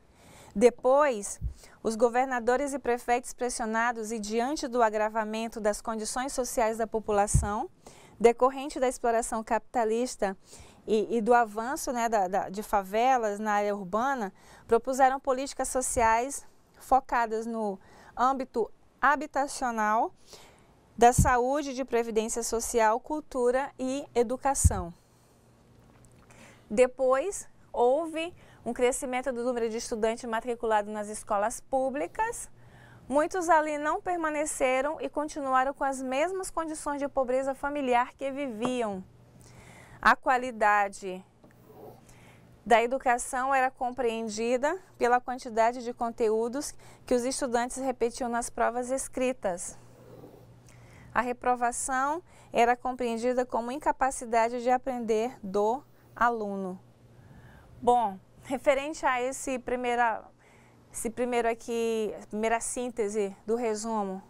Depois, os governadores e prefeitos pressionados e diante do agravamento das condições sociais da população, decorrente da exploração capitalista e do avanço, né, de favelas na área urbana, propuseram políticas sociais focadas no âmbito habitacional, da saúde, de previdência social, cultura e educação. Depois, houve um crescimento do número de estudantes matriculados nas escolas públicas. Muitos ali não permaneceram e continuaram com as mesmas condições de pobreza familiar que viviam. A qualidade da educação era compreendida pela quantidade de conteúdos que os estudantes repetiam nas provas escritas. A reprovação era compreendida como incapacidade de aprender do aluno. Bom, referente a primeira síntese do resumo,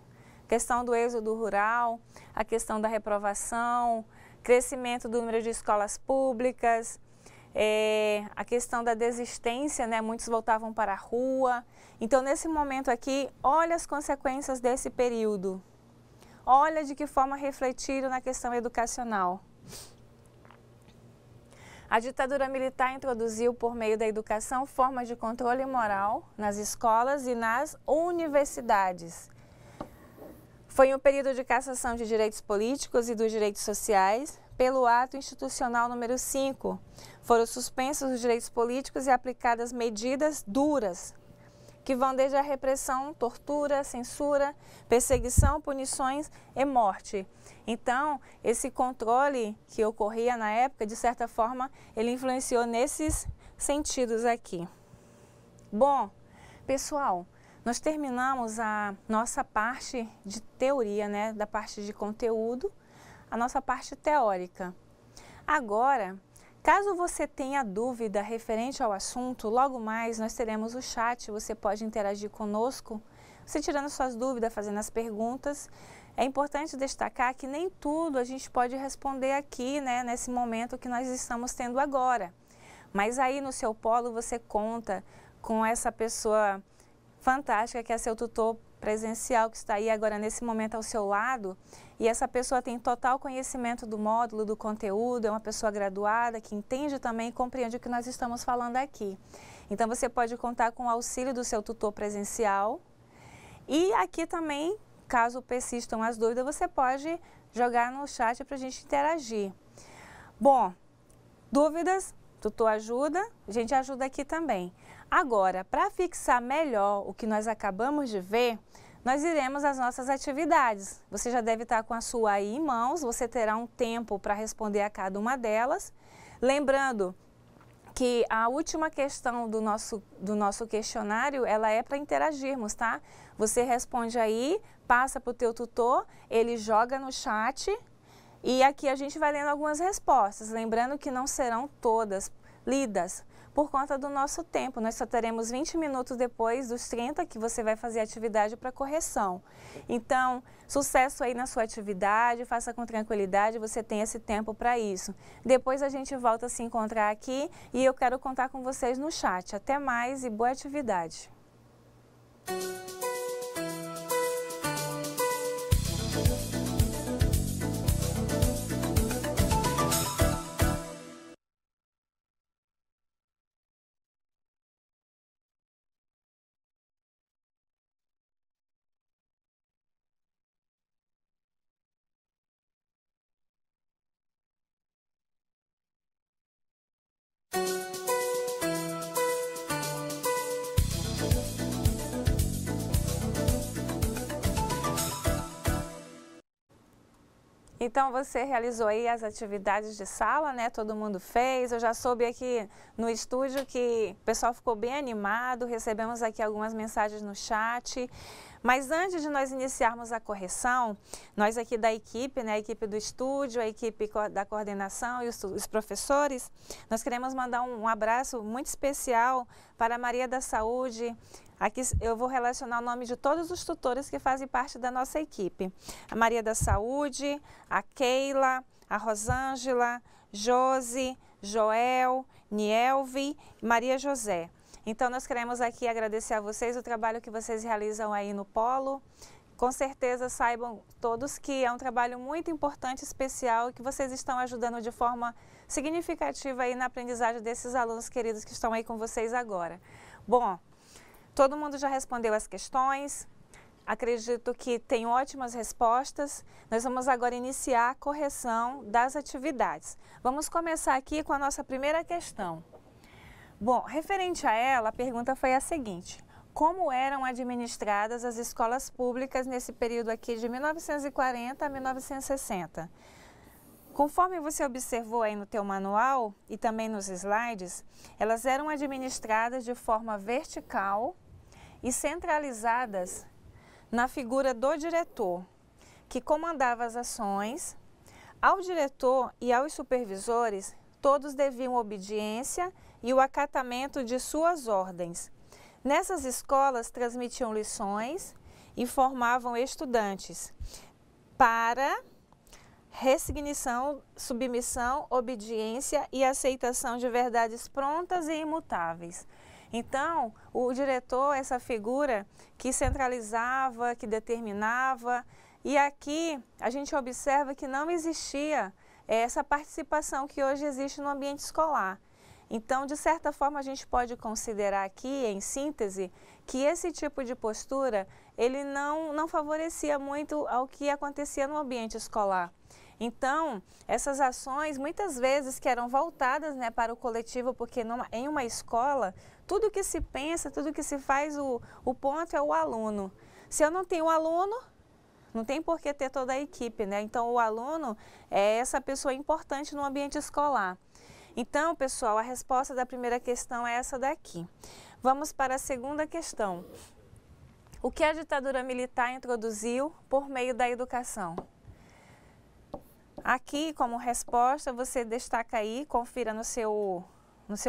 questão do êxodo rural, a questão da reprovação, crescimento do número de escolas públicas, a questão da desistência, né? Muitos voltavam para a rua. Então, nesse momento aqui, olha as consequências desse período. Olha de que forma refletiram na questão educacional. A ditadura militar introduziu, por meio da educação, formas de controle moral nas escolas e nas universidades. Foi um período de cassação de direitos políticos e dos direitos sociais. Pelo ato institucional número 5, foram suspensos os direitos políticos e aplicadas medidas duras, que vão desde a repressão, tortura, censura, perseguição, punições e morte. Então, esse controle que ocorria na época, de certa forma, ele influenciou nesses sentidos aqui. Bom, pessoal, nós terminamos a nossa parte de teoria, né, da parte de conteúdo, a nossa parte teórica. Agora, caso você tenha dúvida referente ao assunto, logo mais nós teremos o chat, você pode interagir conosco, você tirando suas dúvidas, fazendo as perguntas. É importante destacar que nem tudo a gente pode responder aqui, né, nesse momento que nós estamos tendo agora. Mas aí no seu polo você conta com essa pessoa fantástica que é seu tutor presencial, que está aí agora nesse momento ao seu lado, e essa pessoa tem total conhecimento do módulo, do conteúdo, é uma pessoa graduada, que entende também e compreende o que nós estamos falando aqui. Então você pode contar com o auxílio do seu tutor presencial, e aqui também, caso persistam as dúvidas, você pode jogar no chat para a gente interagir. Bom, dúvidas, tutor ajuda, a gente ajuda aqui também. Agora, para fixar melhor o que nós acabamos de ver, nós iremos às nossas atividades. Você já deve estar com a sua aí em mãos, você terá um tempo para responder a cada uma delas. Lembrando que a última questão do nosso questionário, ela é para interagirmos, tá? Você responde aí, passa para o teu tutor, ele joga no chat e aqui a gente vai lendo algumas respostas. Lembrando que não serão todas lidas, por conta do nosso tempo. Nós só teremos 20 minutos depois dos 30 que você vai fazer a atividade para correção. Então, sucesso aí na sua atividade, faça com tranquilidade, você tem esse tempo para isso. Depois a gente volta a se encontrar aqui e eu quero contar com vocês no chat. Até mais e boa atividade. Então você realizou aí as atividades de sala, né? Todo mundo fez. Eu já soube aqui no estúdio que o pessoal ficou bem animado, recebemos aqui algumas mensagens no chat. Mas antes de nós iniciarmos a correção, nós aqui da equipe, né, a equipe do estúdio, a equipe da coordenação e os professores, nós queremos mandar um abraço muito especial para a Maria da Saúde. Aqui eu vou relacionar o nome de todos os tutores que fazem parte da nossa equipe. A Maria da Saúde, a Keila, a Rosângela, Josi, Joel, Nielvi e Maria José. Então, nós queremos aqui agradecer a vocês o trabalho que vocês realizam aí no Polo. Com certeza, saibam todos que é um trabalho muito importante, especial, e que vocês estão ajudando de forma significativa aí na aprendizagem desses alunos queridos que estão aí com vocês agora. Bom, todo mundo já respondeu as questões, acredito que tem ótimas respostas. Nós vamos agora iniciar a correção das atividades. Vamos começar aqui com a nossa primeira questão. Bom, referente a ela, a pergunta foi a seguinte: como eram administradas as escolas públicas nesse período aqui de 1940 a 1960? Conforme você observou aí no teu manual e também nos slides, elas eram administradas de forma vertical e centralizadas na figura do diretor, que comandava as ações. Ao diretor e aos supervisores, todos deviam obediência e o acatamento de suas ordens. Nessas escolas transmitiam lições e formavam estudantes para ressignição, submissão, obediência e aceitação de verdades prontas e imutáveis. Então, o diretor, essa figura que centralizava, que determinava, e aqui a gente observa que não existia essa participação que hoje existe no ambiente escolar. Então, de certa forma, a gente pode considerar aqui, em síntese, que esse tipo de postura, ele não favorecia muito ao que acontecia no ambiente escolar. Então, essas ações, muitas vezes, que eram voltadas, né, para o coletivo, porque em uma escola, tudo que se pensa, tudo que se faz, o ponto é o aluno. Se eu não tenho o aluno, não tem por que ter toda a equipe, né? Então, o aluno é essa pessoa importante no ambiente escolar. Então, pessoal, a resposta da primeira questão é essa daqui. Vamos para a segunda questão. O que a ditadura militar introduziu por meio da educação? Aqui, como resposta, você destaca aí, confira no seu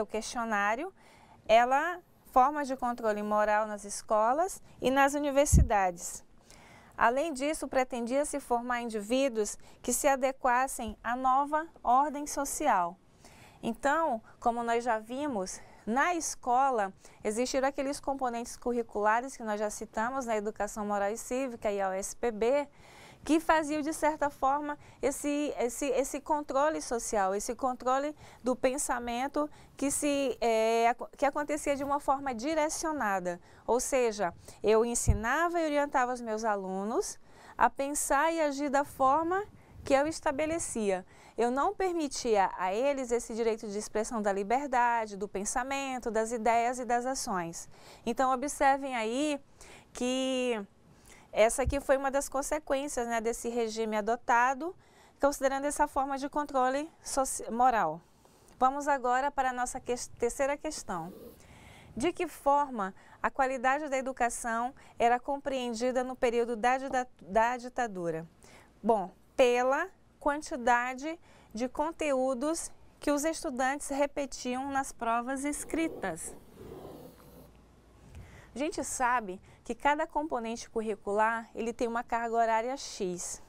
questionário, formas de controle moral nas escolas e nas universidades. Além disso, pretendia-se formar indivíduos que se adequassem à nova ordem social. Então, como nós já vimos, na escola existiram aqueles componentes curriculares que nós já citamos, na Educação Moral e Cívica e a OSPB, que faziam, de certa forma, esse controle social, esse controle do pensamento que acontecia de uma forma direcionada. Ou seja, eu ensinava e orientava os meus alunos a pensar e agir da forma que eu estabelecia. Eu não permitia a eles esse direito de expressão da liberdade, do pensamento, das ideias e das ações. Então, observem aí que essa aqui foi uma das consequências, né, desse regime adotado, considerando essa forma de controle moral. Vamos agora para a nossa terceira questão. De que forma a qualidade da educação era compreendida no período da ditadura? Bom, pela quantidade de conteúdos que os estudantes repetiam nas provas escritas. A gente sabe que cada componente curricular ele tem uma carga horária X.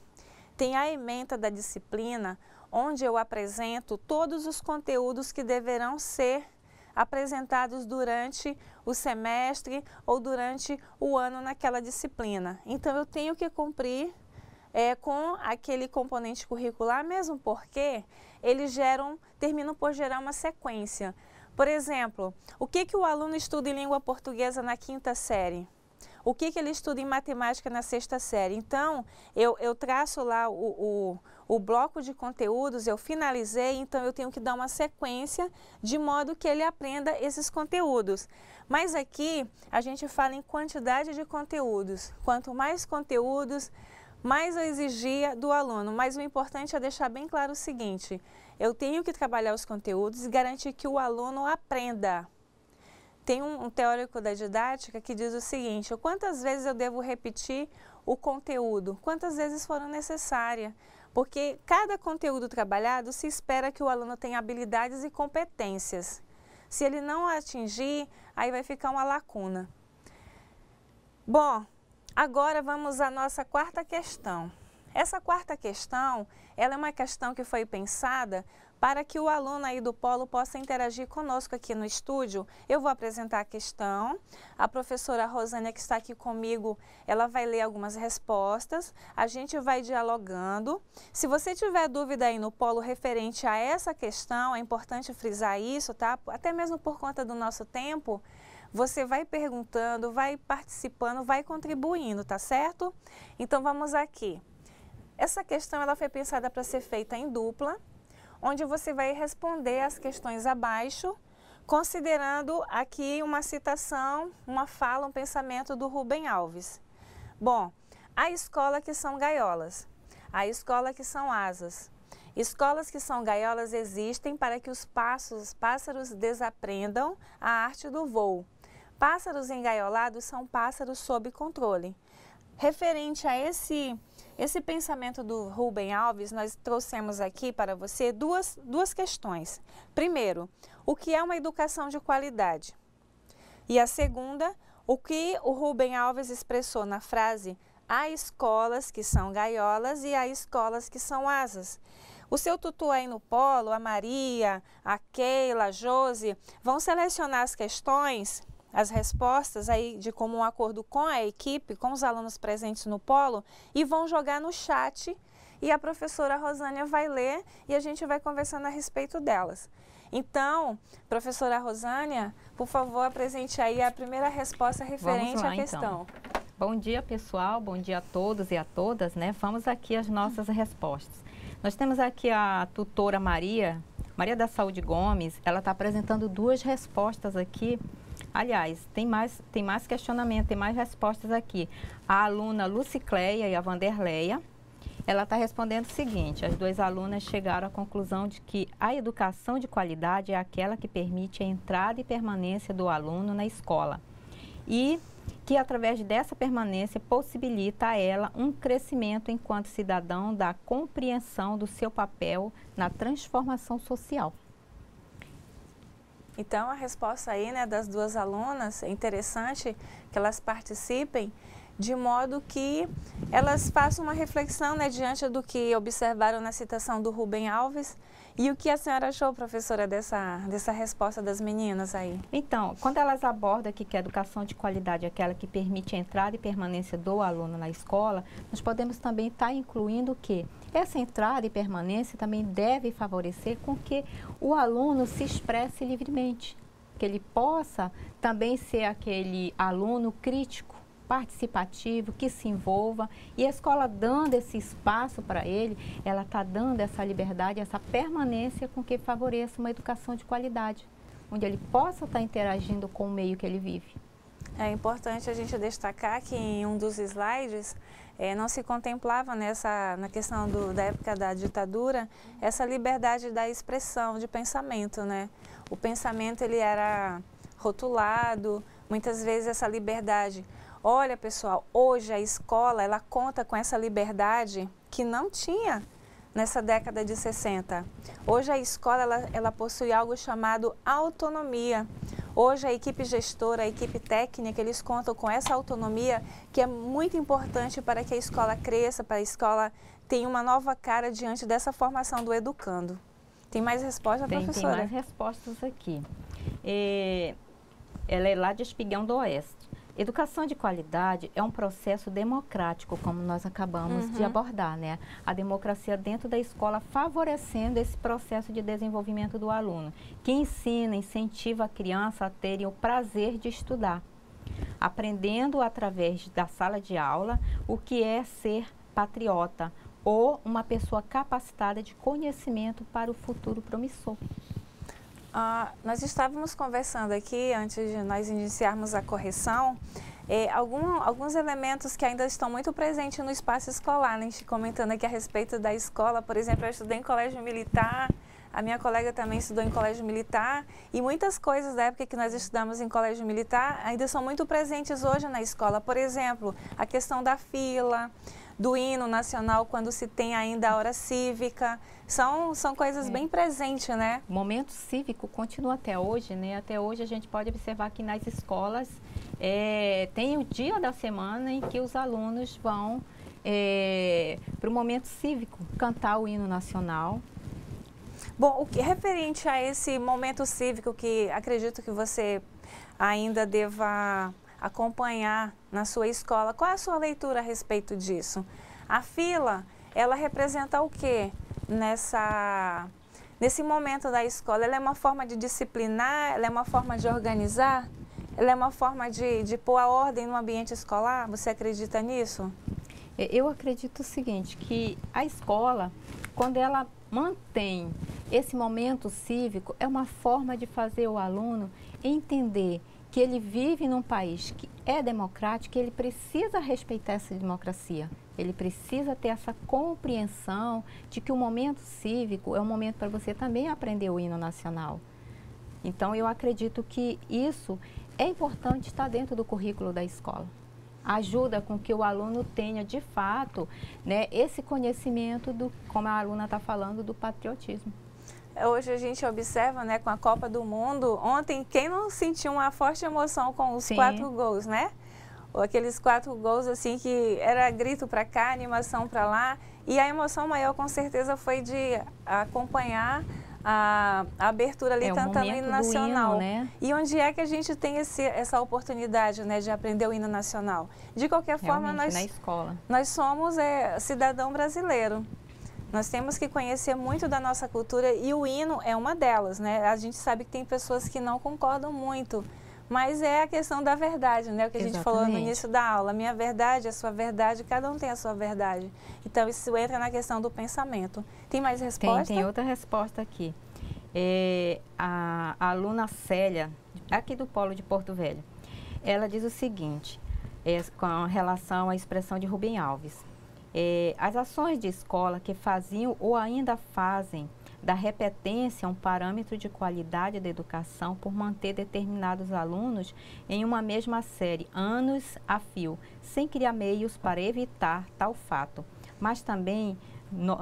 Tem a ementa da disciplina, onde eu apresento todos os conteúdos que deverão ser apresentados durante o semestre ou durante o ano naquela disciplina. Então, eu tenho que cumprir com aquele componente curricular, mesmo porque eles terminam por gerar uma sequência. Por exemplo, o que o aluno estuda em língua portuguesa na 5ª série? O que ele estuda em matemática na 6ª série? Então, eu traço lá o bloco de conteúdos, eu finalizei, então eu tenho que dar uma sequência de modo que ele aprenda esses conteúdos. Mas aqui, a gente fala em quantidade de conteúdos. Quanto mais conteúdos, mais eu exigia do aluno. Mas o importante é deixar bem claro o seguinte: eu tenho que trabalhar os conteúdos e garantir que o aluno aprenda. Tem um teórico da didática que diz o seguinte: quantas vezes eu devo repetir o conteúdo? Quantas vezes foram necessárias? Porque cada conteúdo trabalhado se espera que o aluno tenha habilidades e competências. Se ele não atingir, aí vai ficar uma lacuna. Bom, agora vamos à nossa quarta questão. Essa quarta questão, ela é uma questão que foi pensada para que o aluno aí do polo possa interagir conosco aqui no estúdio. Eu vou apresentar a questão, a professora Rosânia, que está aqui comigo, ela vai ler algumas respostas, a gente vai dialogando. Se você tiver dúvida aí no polo referente a essa questão, é importante frisar isso, tá? Até mesmo por conta do nosso tempo, você vai perguntando, vai participando, vai contribuindo, tá certo? Então vamos aqui. Essa questão ela foi pensada para ser feita em dupla, onde você vai responder as questões abaixo, considerando aqui uma citação, uma fala, um pensamento do Rubem Alves. Bom, a escola que são gaiolas, a escola que são asas. Escolas que são gaiolas existem para que os pássaros desaprendam a arte do voo. Pássaros engaiolados são pássaros sob controle. Referente a esse pensamento do Rubem Alves, nós trouxemos aqui para você duas questões. Primeiro, o que é uma educação de qualidade? E a segunda, o que o Rubem Alves expressou na frase: há escolas que são gaiolas e há escolas que são asas. O seu tutu aí no polo, a Maria, a Keila, a Josi, vão selecionar as questões, as respostas aí de comum acordo com a equipe, com os alunos presentes no polo, e vão jogar no chat, e a professora Rosânia vai ler e a gente vai conversando a respeito delas. Então, professora Rosânia, por favor, apresente aí a primeira resposta referente à questão. Então. Bom dia, pessoal, bom dia a todos e a todas, né? Vamos aqui às nossas respostas. Nós temos aqui a tutora Maria da Saúde Gomes, ela está apresentando duas respostas aqui. Aliás, tem mais questionamento, tem mais respostas aqui. A aluna Lucicleia e a Vanderleia, ela está respondendo o seguinte: as duas alunas chegaram à conclusão de que a educação de qualidade é aquela que permite a entrada e permanência do aluno na escola e que, através dessa permanência, possibilita a ela um crescimento enquanto cidadão da compreensão do seu papel na transformação social. Então, a resposta aí, né, das duas alunas, é interessante que elas participem de modo que elas façam uma reflexão, né, diante do que observaram na citação do Rubem Alves. E o que a senhora achou, professora, dessa resposta das meninas aí? Então, quando elas abordam aqui que a educação de qualidade é aquela que permite a entrada e permanência do aluno na escola, nós podemos também estar incluindo o quê? Essa entrada e permanência também deve favorecer com que o aluno se expresse livremente, que ele possa também ser aquele aluno crítico, participativo, que se envolva, e a escola dando esse espaço para ele, ela está dando essa liberdade, essa permanência com que favoreça uma educação de qualidade, onde ele possa estar interagindo com o meio que ele vive. É importante a gente destacar que em um dos slides não se contemplava na questão da época da ditadura essa liberdade da expressão de pensamento, né? O pensamento ele era rotulado, muitas vezes essa liberdade. Olha, pessoal, hoje a escola ela conta com essa liberdade que não tinha nessa década de 60. Hoje a escola ela possui algo chamado autonomia. Hoje a equipe gestora, a equipe técnica, eles contam com essa autonomia que é muito importante para que a escola cresça, para a escola tenha uma nova cara diante dessa formação do educando. Tem mais respostas, professora? Tem mais respostas aqui. Ela é lá de Espigão do Oeste. Educação de qualidade é um processo democrático, como nós acabamos de abordar, né? A democracia dentro da escola favorecendo esse processo de desenvolvimento do aluno, que ensina, incentiva a criança a terem o prazer de estudar, aprendendo através da sala de aula o que é ser patriota ou uma pessoa capacitada de conhecimento para o futuro promissor. Nós estávamos conversando aqui, antes de nós iniciarmos a correção, alguns elementos que ainda estão muito presentes no espaço escolar, né? A gente comentando aqui a respeito da escola, por exemplo, eu estudei em colégio militar, a minha colega também estudou em colégio militar, e muitas coisas da época que nós estudamos em colégio militar ainda são muito presentes hoje na escola. Por exemplo, a questão da fila, do hino nacional, quando se tem ainda a hora cívica, são coisas bem presentes, né? O momento cívico continua até hoje, né? Até hoje a gente pode observar que nas escolas tem o dia da semana em que os alunos vão para o momento cívico, cantar o hino nacional. Bom, referente a esse momento cívico que acredito que você ainda deva acompanhar na sua escola, qual é a sua leitura a respeito disso? A fila, ela representa o quê nesse momento da escola? Ela é uma forma de disciplinar, ela é uma forma de organizar, ela é uma forma de pôr a ordem no ambiente escolar? Você acredita nisso? Eu acredito o seguinte, que a escola, quando ela mantém esse momento cívico, é uma forma de fazer o aluno entender que ele vive num país que é democrático, que ele precisa respeitar essa democracia. Ele precisa ter essa compreensão de que o momento cívico é um momento para você também aprender o hino nacional. Então, eu acredito que isso é importante estar dentro do currículo da escola. Ajuda com que o aluno tenha, de fato, né, esse conhecimento do, como a aluna está falando, do patriotismo. Hoje a gente observa, né, com a Copa do Mundo, ontem, quem não sentiu uma forte emoção com os 4 gols, né? Ou aqueles 4 gols, assim, que era grito para cá, animação para lá. E a emoção maior, com certeza, foi de acompanhar a abertura ali, cantando o hino nacional. Hino, né? E onde é que a gente tem essa oportunidade, né, de aprender o hino nacional? De qualquer forma, na escola. Nós somos cidadão brasileiro. Nós temos que conhecer muito da nossa cultura e o hino é uma delas, né? A gente sabe que tem pessoas que não concordam muito, mas é a questão da verdade, né? O que a gente falou no início da aula. A minha verdade, a sua verdade, cada um tem a sua verdade. Então, isso entra na questão do pensamento. Tem mais resposta? Tem outra resposta aqui. A aluna Célia, aqui do Polo de Porto Velho, ela diz o seguinte, com relação à expressão de Rubem Alves. As ações de escola que faziam ou ainda fazem da repetência um parâmetro de qualidade da educação por manter determinados alunos em uma mesma série, anos a fio, sem criar meios para evitar tal fato. Mas também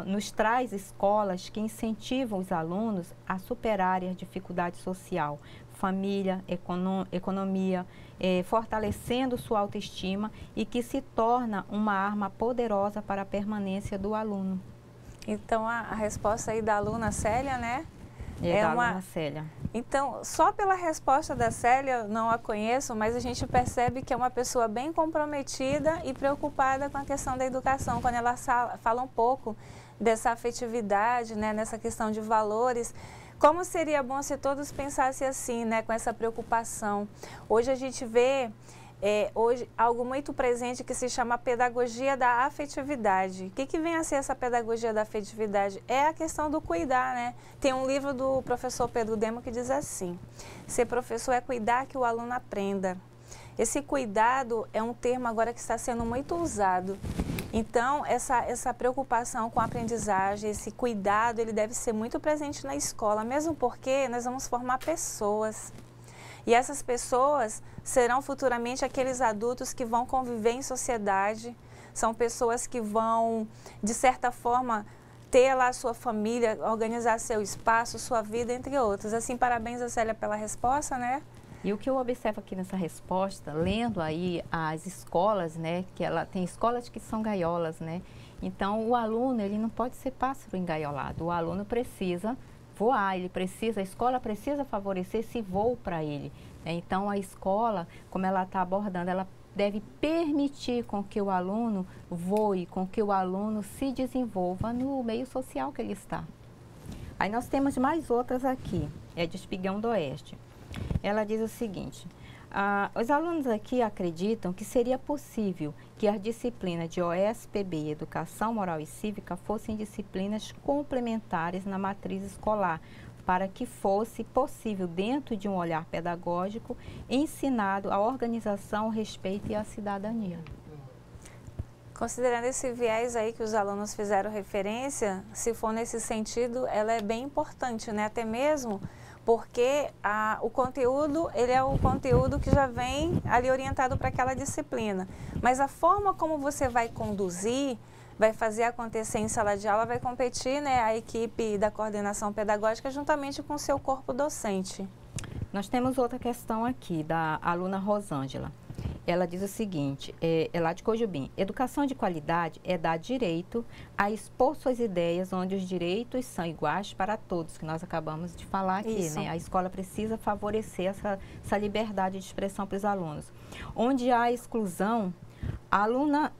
nos traz escolas que incentivam os alunos a superarem a dificuldade social, família, economia, fortalecendo sua autoestima e que se torna uma arma poderosa para a permanência do aluno. Então, a resposta aí da aluna Célia, né? Aluna Célia. Então, só pela resposta da Célia, eu não a conheço, mas a gente percebe que é uma pessoa bem comprometida e preocupada com a questão da educação. Quando ela fala um pouco dessa afetividade, né, nessa questão de valores, como seria bom se todos pensassem assim, né, com essa preocupação. Hoje a gente vê algo muito presente que se chama pedagogia da afetividade. O que vem a ser essa pedagogia da afetividade? É a questão do cuidar, né? Tem um livro do professor Pedro Demo que diz assim: ser professor é cuidar que o aluno aprenda. Esse cuidado é um termo agora que está sendo muito usado. Então, essa preocupação com a aprendizagem, esse cuidado, ele deve ser muito presente na escola, mesmo porque nós vamos formar pessoas. E essas pessoas serão futuramente aqueles adultos que vão conviver em sociedade, são pessoas que vão, de certa forma, ter lá a sua família, organizar seu espaço, sua vida, entre outros. Assim, parabéns a Célia pela resposta, né? E o que eu observo aqui nessa resposta, lendo aí as escolas, né, que ela tem escolas que são gaiolas, né? Então, o aluno, ele não pode ser pássaro engaiolado. O aluno precisa voar, a escola precisa favorecer esse voo para ele. Então, a escola, como ela está abordando, ela deve permitir com que o aluno voe, com que o aluno se desenvolva no meio social que ele está. Aí nós temos mais outras aqui, é de Espigão do Oeste. Ela diz o seguinte: os alunos aqui acreditam que seria possível que as disciplinas de OSPB, Educação Moral e Cívica, fossem disciplinas complementares na matriz escolar, para que fosse possível, dentro de um olhar pedagógico, ensinado a organização, o respeito e a cidadania. Considerando esse viés aí que os alunos fizeram referência, se for nesse sentido, ela é bem importante, né? Até mesmo porque o conteúdo, ele é o conteúdo que já vem ali orientado para aquela disciplina. Mas a forma como você vai conduzir, vai fazer acontecer em sala de aula, vai competir, né, a equipe da coordenação pedagógica juntamente com o seu corpo docente. Nós temos outra questão aqui, da aluna Rosângela. Ela diz o seguinte, é lá de Cojubim: educação de qualidade é dar direito a expor suas ideias, onde os direitos são iguais para todos, que nós acabamos de falar aqui, né? A escola precisa favorecer essa liberdade de expressão para os alunos. Onde há exclusão, a aluna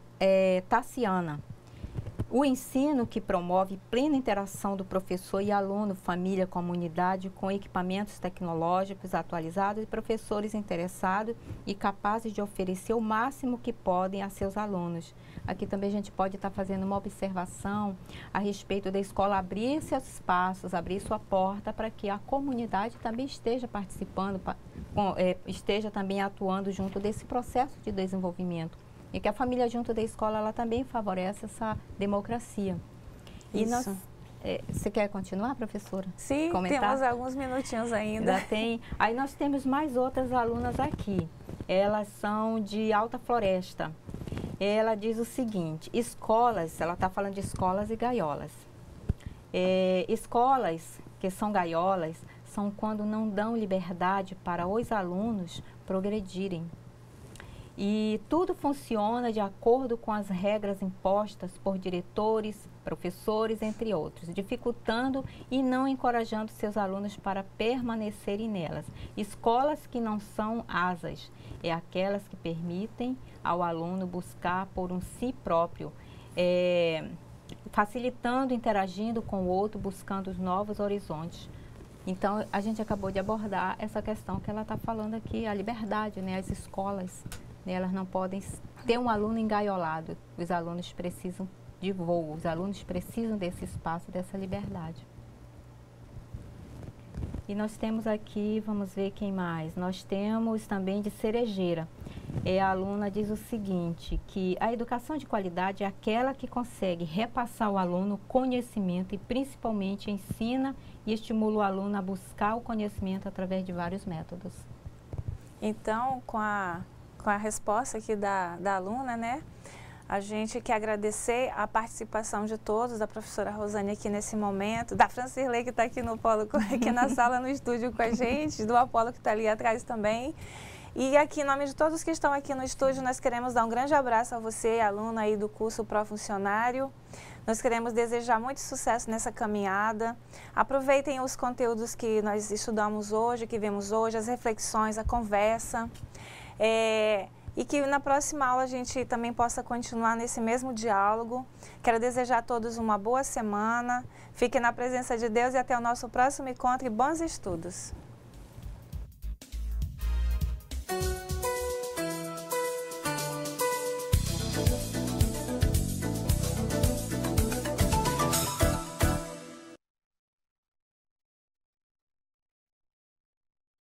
Tassiana: o ensino que promove plena interação do professor e aluno, família, comunidade, com equipamentos tecnológicos atualizados e professores interessados e capazes de oferecer o máximo que podem a seus alunos. Aqui também a gente pode estar fazendo uma observação a respeito da escola abrir seus espaços, abrir sua porta para que a comunidade também esteja participando, esteja também atuando junto desse processo de desenvolvimento. E que a família junto da escola, ela também favorece essa democracia. E isso. Você quer continuar, professora? Sim, comentar? temos alguns minutinhos ainda. Aí nós temos mais outras alunas aqui. Elas são de Alta Floresta. Ela diz o seguinte: escolas, ela está falando de escolas e gaiolas. Escolas que são gaiolas são quando não dão liberdade para os alunos progredirem. E tudo funciona de acordo com as regras impostas por diretores, professores, entre outros, dificultando e não encorajando seus alunos para permanecerem nelas. Escolas que não são asas, é aquelas que permitem ao aluno buscar por um si próprio, facilitando, interagindo com o outro, buscando os novos horizontes. Então, a gente acabou de abordar essa questão que ela está falando aqui, a liberdade, né? As escolas, elas não podem ter um aluno engaiolado. Os alunos precisam de voo, os alunos precisam desse espaço, dessa liberdade. E nós temos aqui, vamos ver quem mais, nós temos também de Cerejeira. A aluna diz o seguinte, que a educação de qualidade é aquela que consegue repassar ao aluno conhecimento e principalmente ensina e estimula o aluno a buscar o conhecimento através de vários métodos. Então, com a resposta aqui da aluna, né? A gente quer agradecer a participação de todos, da professora Rosane aqui nesse momento, da Francirley que está aqui no Polo, aqui na sala, no estúdio com a gente, do Apolo que está ali atrás também. E aqui, em nome de todos que estão aqui no estúdio, nós queremos dar um grande abraço a você, aluno aí do curso Pró-Funcionário. Nós queremos desejar muito sucesso nessa caminhada. Aproveitem os conteúdos que nós estudamos hoje, que vemos hoje, as reflexões, a conversa. E que na próxima aula a gente também possa continuar nesse mesmo diálogo. Quero desejar a todos uma boa semana. Fiquem na presença de Deus e até o nosso próximo encontro e bons estudos.